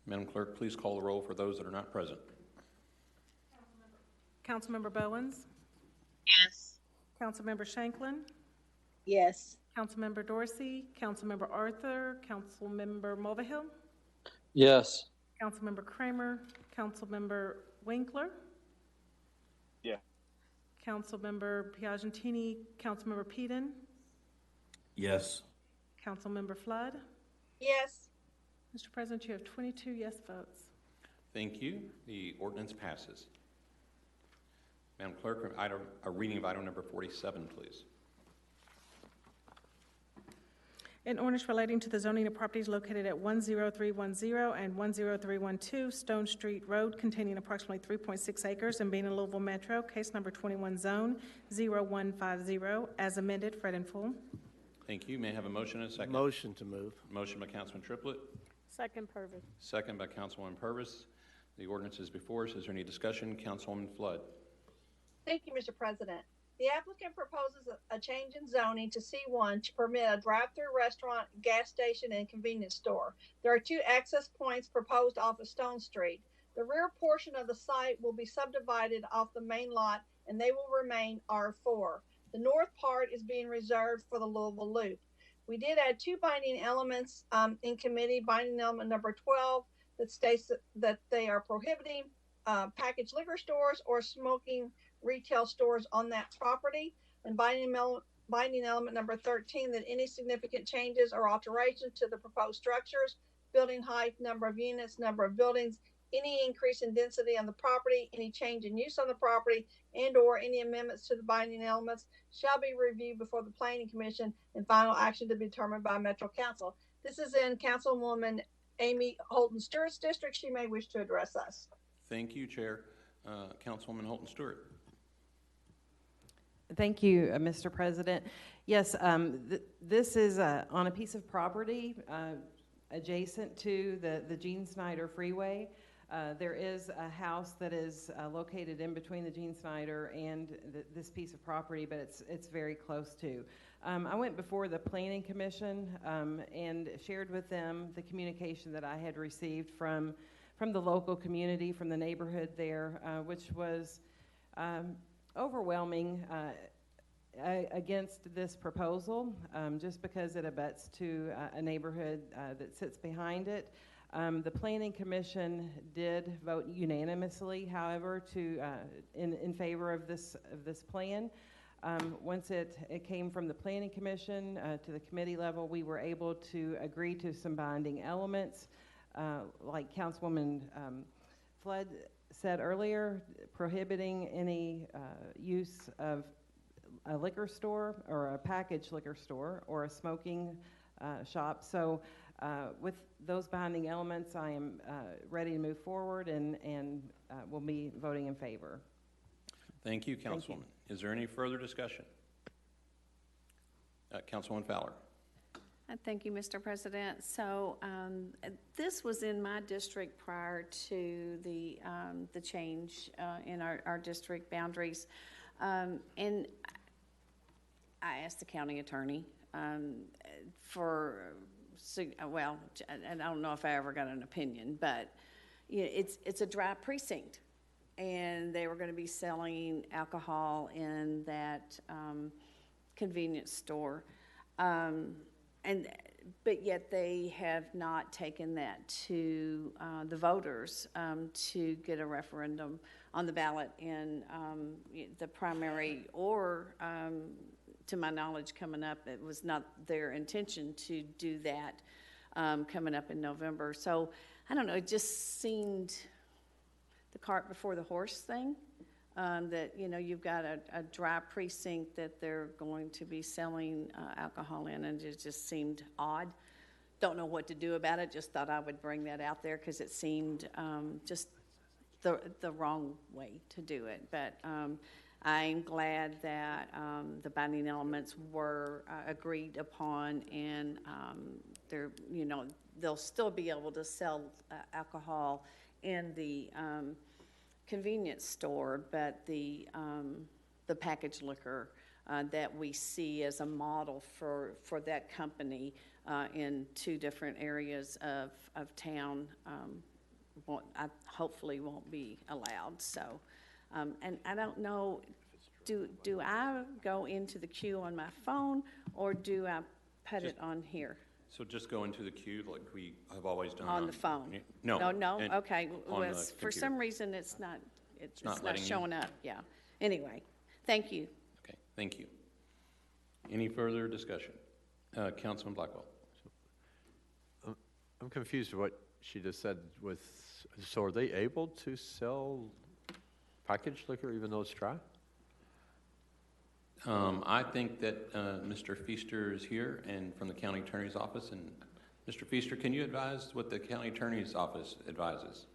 Speaker 1: Madam Clerk, please call the roll for those that are not present.
Speaker 2: Councilmember Bowens?
Speaker 3: Yes.
Speaker 2: Councilmember Shanklin?
Speaker 3: Yes.
Speaker 2: Councilmember Dorsey? Councilmember Arthur? Councilmember Mulvihill?
Speaker 22: Yes.
Speaker 2: Councilmember Kramer? Councilmember Winkler?
Speaker 17: Yes.
Speaker 2: Councilmember Piagentini? Councilmember Peden?
Speaker 5: Yes.
Speaker 2: Councilmember Flood?
Speaker 3: Yes.
Speaker 2: Mr. President, you have 22 yes votes.
Speaker 1: Thank you. The ordinance passes. Madam Clerk, a reading of item number 47, please.
Speaker 2: An ordinance relating to the zoning of properties located at 10310 and 10312 Stone Street Road, containing approximately 3.6 acres and being in Louisville Metro, case number 21 zone 0150, as amended, read in full.
Speaker 1: Thank you. May I have a motion and a second?
Speaker 16: Motion to move.
Speaker 1: Motion by Councilman Triplett,
Speaker 8: Second, Purvis.
Speaker 1: second by Councilwoman Purvis. The ordinance is before us. Is there any discussion? Councilwoman Flood.
Speaker 3: Thank you, Mr. President. The applicant proposes a change in zoning to C1 to permit a drive-through restaurant, gas station, and convenience store. There are 2 access points proposed off of Stone Street. The rear portion of the site will be subdivided off the main lot, and they will remain R4. The north part is being reserved for the Louisville Loop. We did add 2 binding elements in committee. Binding element number 12 that states that they are prohibiting packaged liquor stores or smoking retail stores on that property, and binding element number 13 that any significant changes or alterations to the proposed structures, building height, number of units, number of buildings, any increase in density on the property, any change in use on the property, and or any amendments to the binding elements shall be reviewed before the Planning Commission and final action to be determined by Metro Council. This is in Councilwoman Amy Holton Stewart's district. She may wish to address us.
Speaker 1: Thank you, Chair. Councilwoman Holton Stewart.
Speaker 6: Thank you, Mr. President. Yes, this is on a piece of property adjacent to the Gene Snyder Freeway. There is a house that is located in between the Gene Snyder and this piece of property, but it's very close to. I went before the Planning Commission and shared with them the communication that I had received from the local community, from the neighborhood there, which was overwhelming against this proposal, just because it abuts to a neighborhood that sits behind it. The Planning Commission did vote unanimously, however, in favor of this plan. Once it came from the Planning Commission to the committee level, we were able to agree to some binding elements, like Councilwoman Flood said earlier, prohibiting any use of a liquor store or a packaged liquor store or a smoking shop. So with those binding elements, I am ready to move forward and will be voting in favor.
Speaker 1: Thank you, Councilwoman. Is there any further discussion? Councilwoman Fowler.
Speaker 9: Thank you, Mr. President. So this was in my district prior to the change in our district boundaries. And I asked the county attorney well, and I don't know if I ever got an opinion, but you know, it's a dry precinct, and they were going to be selling alcohol in that convenience store. But yet they have not taken that to the voters to get a referendum on the ballot in the primary or, to my knowledge, coming up. It was not their intention to do that coming up in November. So I don't know, it just seemed the cart before the horse thing. That, you know, you've got a dry precinct that they're going to be selling alcohol in, and it just seemed odd. Don't know what to do about it, just thought I would bring that out there because it seemed just the wrong way to do it. But I'm glad that the binding elements were agreed upon, and they're, you know, they'll still be able to sell alcohol in the convenience store, but the packaged liquor that we see as a model for that company in 2 different areas of town hopefully won't be allowed. So, and I don't know, do I go into the queue on my phone, or do I put it on here?
Speaker 1: So just go into the queue like we have always done.
Speaker 9: On the phone?
Speaker 1: No.
Speaker 9: No? Okay. Well, for
Speaker 1: computer.
Speaker 9: some reason, it's not
Speaker 1: letting you.
Speaker 9: showing up. Yeah. Anyway, thank you.
Speaker 1: Okay, thank you. Any further discussion? Councilman Blackwell.
Speaker 4: I'm confused with what she just said so are they able to sell packaged liquor even though it's dry?
Speaker 1: I think that Mr. Feaster is here and from the county attorney's office. And Mr. Feaster, can you advise what the county attorney's office advises?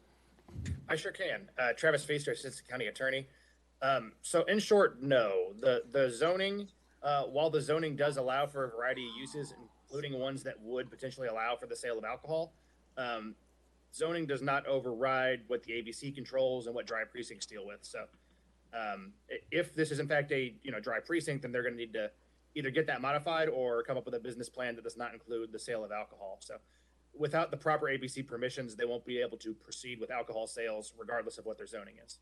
Speaker 10: I sure can. Travis Feaster, Assistant County Attorney. So in short, no. The zoning, while the zoning does allow for a variety of uses, including ones that would potentially allow for the sale of alcohol, zoning does not override what the ABC controls and what dry precincts deal with. So if this is in fact a dry precinct, then they're going to need to either get that modified or come up with a business plan that does not include the sale of alcohol. So without the proper ABC permissions, they won't be able to proceed with alcohol sales regardless of what their zoning is.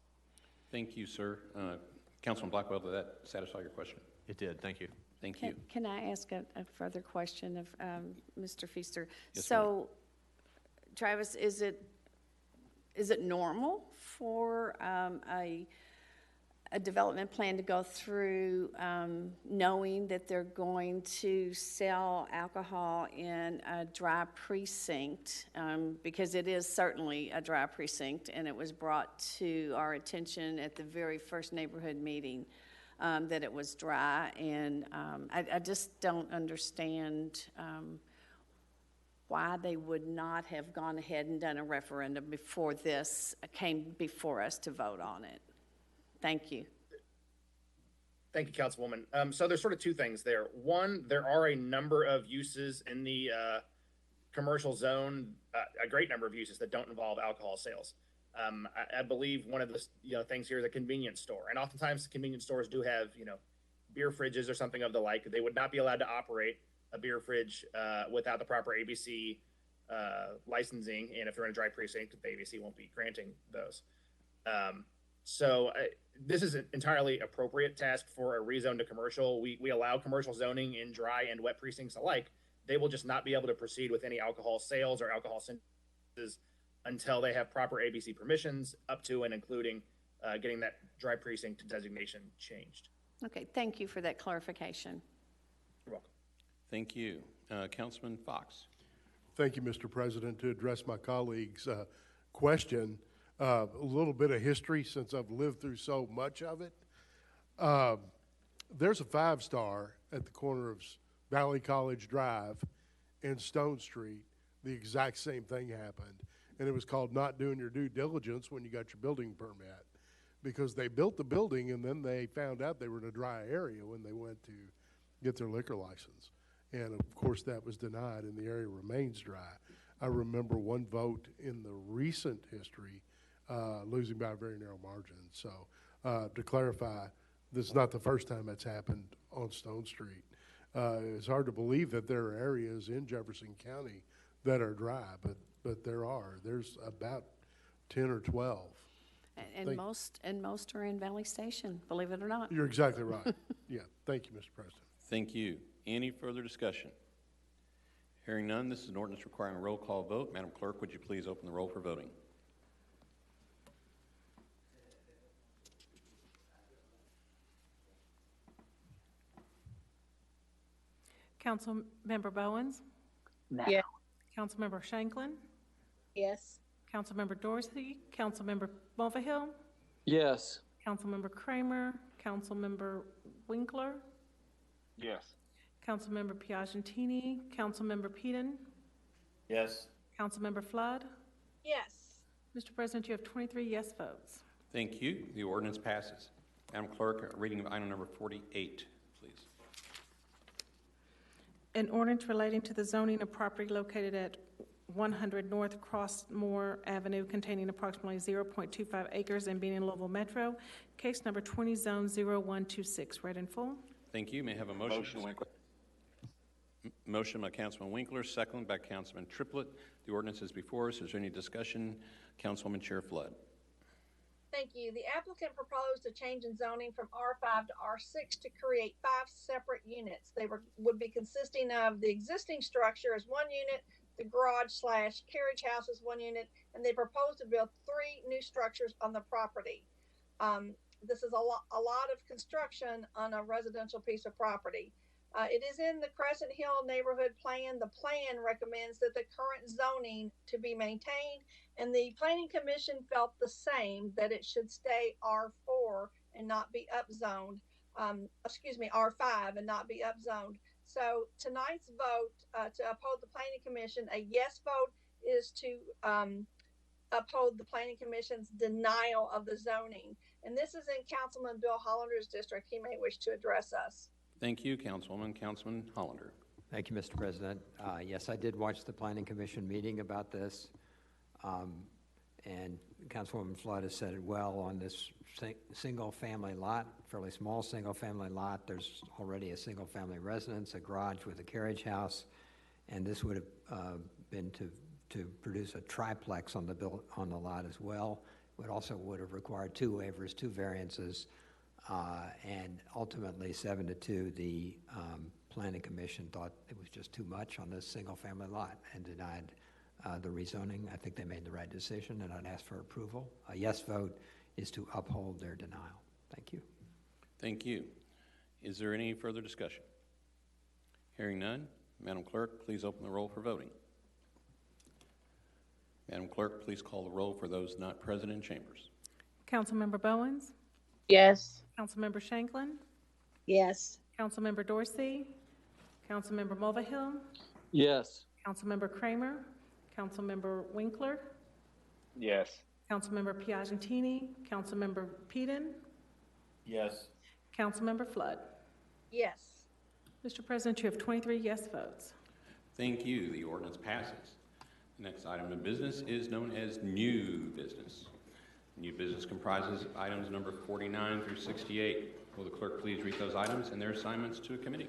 Speaker 1: Thank you, sir. Councilman Blackwell, did that satisfy your question?
Speaker 4: It did. Thank you.
Speaker 1: Thank you.
Speaker 9: Can I ask a further question of Mr. Feaster?
Speaker 1: Yes,
Speaker 9: so, Travis, is it normal for a development plan to go through knowing that they're going to sell alcohol in a dry precinct? Because it is certainly a dry precinct, and it was brought to our attention at the very first neighborhood meeting that it was dry, and I just don't understand why they would not have gone ahead and done a referendum before this came before us to vote on it. Thank you.
Speaker 10: Thank you, Councilwoman. So there's sort of two things there. One, there are a number of uses in the commercial zone, a great number of uses that don't involve alcohol sales. I believe one of the things here is a convenience store, and oftentimes convenience stores do have beer fridges or something of the like. They would not be allowed to operate a beer fridge without the proper ABC licensing, and if they're in a dry precinct, the ABC won't be granting those. So this is an entirely appropriate task for a rezone to commercial. We allow commercial zoning in dry and wet precincts alike. They will just not be able to proceed with any alcohol sales or alcohol synthesis until they have proper ABC permissions up to and including getting that dry precinct designation changed.
Speaker 9: Okay, thank you for that clarification.
Speaker 10: You're welcome.
Speaker 1: Thank you. Councilman Fox.
Speaker 20: Thank you, Mr. President. To address my colleague's question, a little bit of history since I've lived through so much of it. There's a 5-star at the corner of Valley College Drive and Stone Street. The exact same thing happened. And it was called not doing your due diligence when you got your building permit, because they built the building and then they found out they were in a dry area when they went to get their liquor license. And of course that was denied and the area remains dry. I remember one vote in the recent history losing by a very narrow margin. So to clarify, this is not the first time that's happened on Stone Street. It's hard to believe that there are areas in Jefferson County that are dry, but there are. There's about 10 or 12.
Speaker 9: And most are in Valley Station, believe it or not.
Speaker 20: You're exactly right. Yeah, thank you, Mr. President.
Speaker 1: Thank you. Any further discussion? Hearing none, this is an ordinance requiring a roll call vote. Madam Clerk, would you please open the roll for voting?
Speaker 2: Councilmember Bowens?
Speaker 22: No.
Speaker 2: Yes. Councilmember Shanklin?
Speaker 3: Yes.
Speaker 2: Councilmember Dorsey? Councilmember Mulvihill?
Speaker 22: Yes.
Speaker 2: Councilmember Kramer? Councilmember Winkler?
Speaker 17: Yes.
Speaker 2: Councilmember Piagentini? Councilmember Peden?
Speaker 5: Yes.
Speaker 2: Councilmember Flood?
Speaker 3: Yes.
Speaker 2: Mr. President, you have 23 yes votes.
Speaker 1: Thank you. The ordinance passes. Madam Clerk, reading of item number 48, please.
Speaker 2: An ordinance relating to the zoning of property located at 100 North Crossmore Avenue containing approximately 0.25 acres and being in Louisville Metro. Case number 20, zone 0126. Read in full.
Speaker 1: Thank you. May I have a motion? Motion by Councilman Winkler, second by Councilman Triplett. The ordinance is before us. Is there any discussion? Councilwoman Chair Flood.
Speaker 3: Thank you. The applicant proposed a change in zoning from R5 to R6 to create 5 separate units. They would be consisting of the existing structure as 1 unit, the garage/carriage house as 1 unit, and they propose to build 3 new structures on the property. This is a lot of construction on a residential piece of property. It is in the Crescent Hill neighborhood plan. The plan recommends that the current zoning to be maintained, and the planning commission felt the same, that it should stay R4 and not be upzoned. R5 and not be upzoned. So tonight's vote to uphold the planning commission, a yes vote is to uphold the planning commission's denial of the zoning. And this is in Councilman Bill Hollander's district. He may wish to address us.
Speaker 1: Thank you, Councilwoman. Councilman Hollander.
Speaker 23: Thank you, Mr. President. Yes, I did watch the planning commission meeting about this. And Councilwoman Flood has said it well on this single-family lot, fairly small single-family lot. There's already a single-family residence, a garage with a carriage house, and this would have been to produce a triplex on the lot as well. It also would have required 2 waivers, 2 variances, and ultimately 7-2, the planning commission thought it was just too much on this single-family lot and denied the rezoning. I think they made the right decision, and I'd ask for approval. A yes vote is to uphold their denial. Thank you.
Speaker 1: Thank you. Is there any further discussion? Hearing none, Madam Clerk, please open the roll for voting. Madam Clerk, please call the roll for those not present in chambers.
Speaker 2: Councilmember Bowens?
Speaker 22: Yes.
Speaker 2: Councilmember Shanklin?
Speaker 22: Yes.
Speaker 2: Councilmember Dorsey? Councilmember Mulvihill?
Speaker 22: Yes.
Speaker 2: Councilmember Kramer? Councilmember Winkler?
Speaker 17: Yes.
Speaker 2: Councilmember Piagentini? Councilmember Peden?
Speaker 5: Yes.
Speaker 2: Councilmember Flood?
Speaker 3: Yes.
Speaker 2: Mr. President, you have 23 yes votes.
Speaker 1: Thank you. The ordinance passes. The next item of business is known as new business. New business comprises items number 49 through 68. Will the clerk please read those items and their assignments to a committee?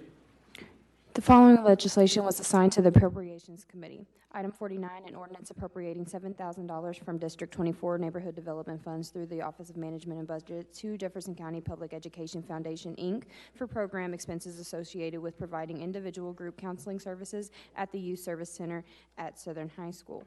Speaker 11: The following legislation was assigned to the Appropriations Committee. Item 49, an ordinance appropriating $7,000 from District 24 Neighborhood Development Funds through the Office of Management and Budget to Jefferson County Public Education Foundation, Inc. for program expenses associated with providing individual group counseling services at the Youth Service Center at Southern High School.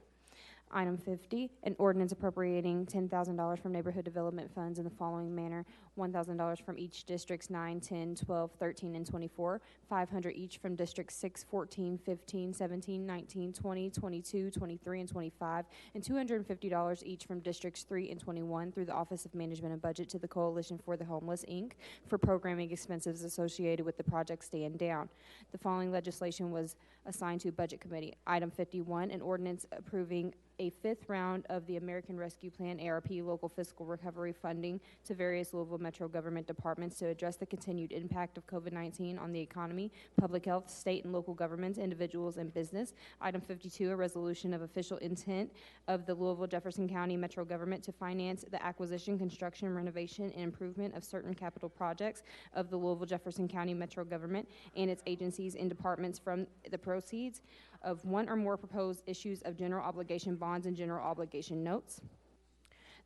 Speaker 11: Item 50, an ordinance appropriating $10,000 from neighborhood development funds in the following manner: $1,000 from each districts 9, 10, 12, 13, and 24, $500 each from districts 6, 14, 15, 17, 19, 20, 22, 23, and 25, and $250 each from districts 3 and 21 through the Office of Management and Budget to the Coalition for the Homeless, Inc. for programming expenses associated with the project Stand Down. The following legislation was assigned to Budget Committee. Item 51, an ordinance approving a 5th round of the American Rescue Plan ARP local fiscal recovery funding to various Louisville Metro government departments to address the continued impact of COVID-19 on the economy, public health, state and local governments, individuals, and business. Item 52, a resolution of official intent of the Louisville Jefferson County Metro government to finance the acquisition, construction, renovation, and improvement of certain capital projects of the Louisville Jefferson County Metro government and its agencies and departments from the proceeds of one or more proposed issues of general obligation bonds and general obligation notes.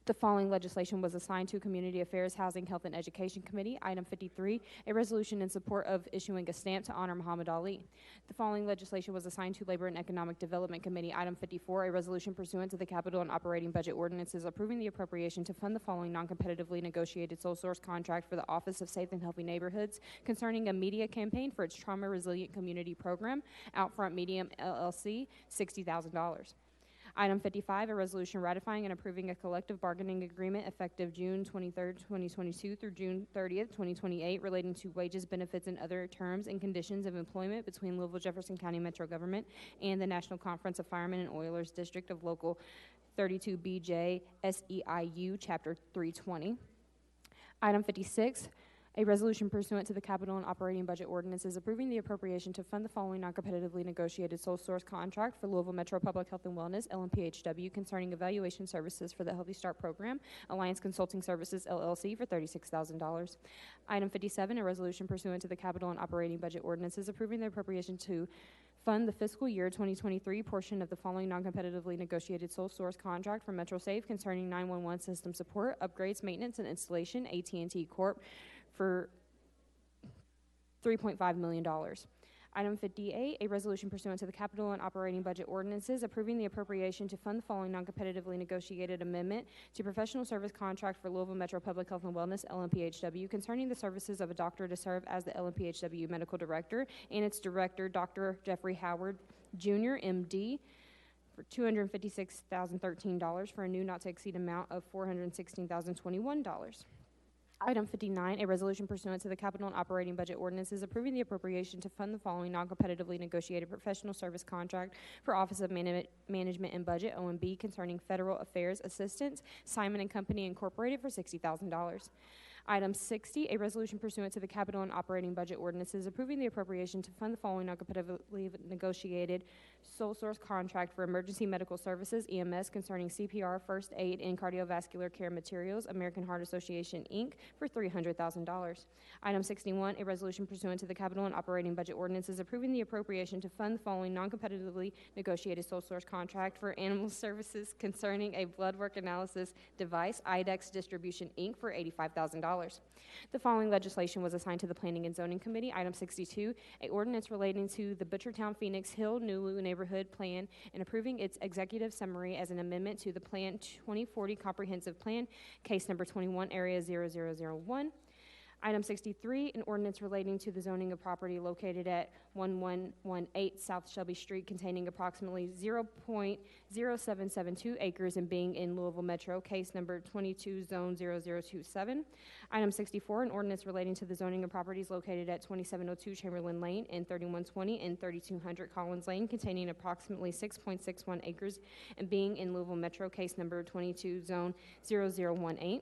Speaker 11: The following legislation was assigned to Community Affairs, Housing, Health, and Education Committee. Item 53, a resolution in support of issuing a stamp to honor Muhammad Ali. The following legislation was assigned to Labor and Economic Development Committee. Item 54, a resolution pursuant to the capital and operating budget ordinances approving the appropriation to fund the following non-competitively negotiated sole source contract for the Office of Safe and Healthy Neighborhoods concerning a media campaign for its Trauma Resilient Community Program, Outfront Medium LLC, $60,000. Item 55, a resolution ratifying and approving a collective bargaining agreement effective June 23, 2022 through June 30, 2028 relating to wages, benefits, and other terms and conditions of employment between Louisville Jefferson County Metro Government and the National Conference of Firemen and Oilers District of Local 32BJ SEIU Chapter 320. Item 56, a resolution pursuant to the capital and operating budget ordinances approving the appropriation to fund the following non-competitively negotiated sole source contract for Louisville Metro Public Health and Wellness, LMPHW, concerning evaluation services for the Healthy Start Program, Alliance Consulting Services, LLC, for $36,000. Item 57, a resolution pursuant to the capital and operating budget ordinances approving the appropriation to fund the fiscal year 2023 portion of the following non-competitively negotiated sole source contract for MetroSafe concerning 911 system support, upgrades, maintenance, and installation, AT&T Corp., for $3.5 million. Item 58, a resolution pursuant to the capital and operating budget ordinances approving the appropriation to fund the following non-competitively negotiated amendment to professional service contract for Louisville Metro Public Health and Wellness, LMPHW, concerning the services of a doctor to serve as the LMPHW Medical Director and its Director, Dr. Jeffrey Howard, Jr., MD, for $256,013 for a new not-to-exceed amount of $416,021. Item 59, a resolution pursuant to the capital and operating budget ordinances approving the appropriation to fund the following non-competitively negotiated professional service contract for Office of Management and Budget, OMB, concerning federal affairs assistance, Simon & Company Incorporated, for $60,000. Item 60, a resolution pursuant to the capital and operating budget ordinances approving the appropriation to fund the following non-competitively negotiated sole source contract for emergency medical services, EMS, concerning CPR, first aid, and cardiovascular care materials, American Heart Association, Inc., for $300,000. Item 61, a resolution pursuant to the capital and operating budget ordinances approving the appropriation to fund the following non-competitively negotiated sole source contract for animal services concerning a blood work analysis device, IDEX Distribution, Inc., for $85,000. The following legislation was assigned to the Planning and Zoning Committee. Item 62, a ordinance relating to the Butchertown Phoenix Hill Nulu Neighborhood Plan and approving its executive summary as an amendment to the Plan 2040 Comprehensive Plan, case number 21, area 0001. Item 63, an ordinance relating to the zoning of property located at 1118 South Shelby Street containing approximately 0.0772 acres and being in Louisville Metro, case number 22, zone 0027. Item 64, an ordinance relating to the zoning of properties located at 2702 Chamberlain Lane and 3120 and 3200 Collins Lane containing approximately 6.61 acres and being in Louisville Metro, case number 22, zone 0018.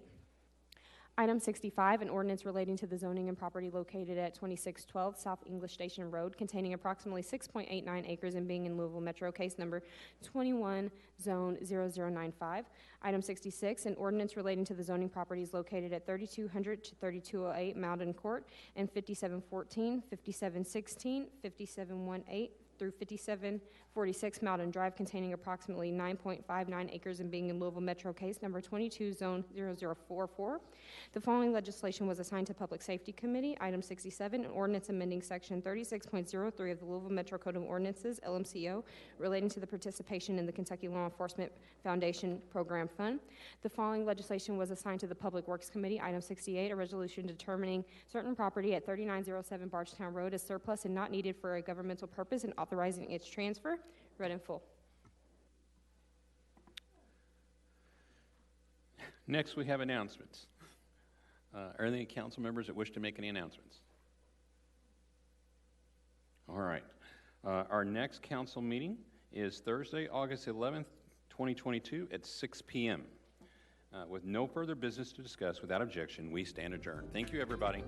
Speaker 11: Item 65, an ordinance relating to the zoning and property located at 2612 South English Station Road containing approximately 6.89 acres and being in Louisville Metro, case number 21, zone 0095. Item 66, an ordinance relating to the zoning properties located at 3200 to 3208 Malden Court and 5714, 5716, 5718, through 5746 Malden Drive containing approximately 9.59 acres and being in Louisville Metro, case number 22, zone 0044. The following legislation was assigned to Public Safety Committee. Item 67, an ordinance amending section 36.03 of the Louisville Metro Code of Ordinances, LMCO, relating to the participation in the Kentucky Law Enforcement Foundation Program Fund. The following legislation was assigned to the Public Works Committee. Item 68, a resolution determining certain property at 3907 Bardstown Road as surplus and not needed for a governmental purpose and authorizing its transfer. Read in full.
Speaker 1: Next, we have announcements. Are there any council members that wish to make any announcements? All right. Our next council meeting is Thursday, August 11th, 2022 at 6 p.m. With no further business to discuss, without objection, we stand adjourned. Thank you, everybody.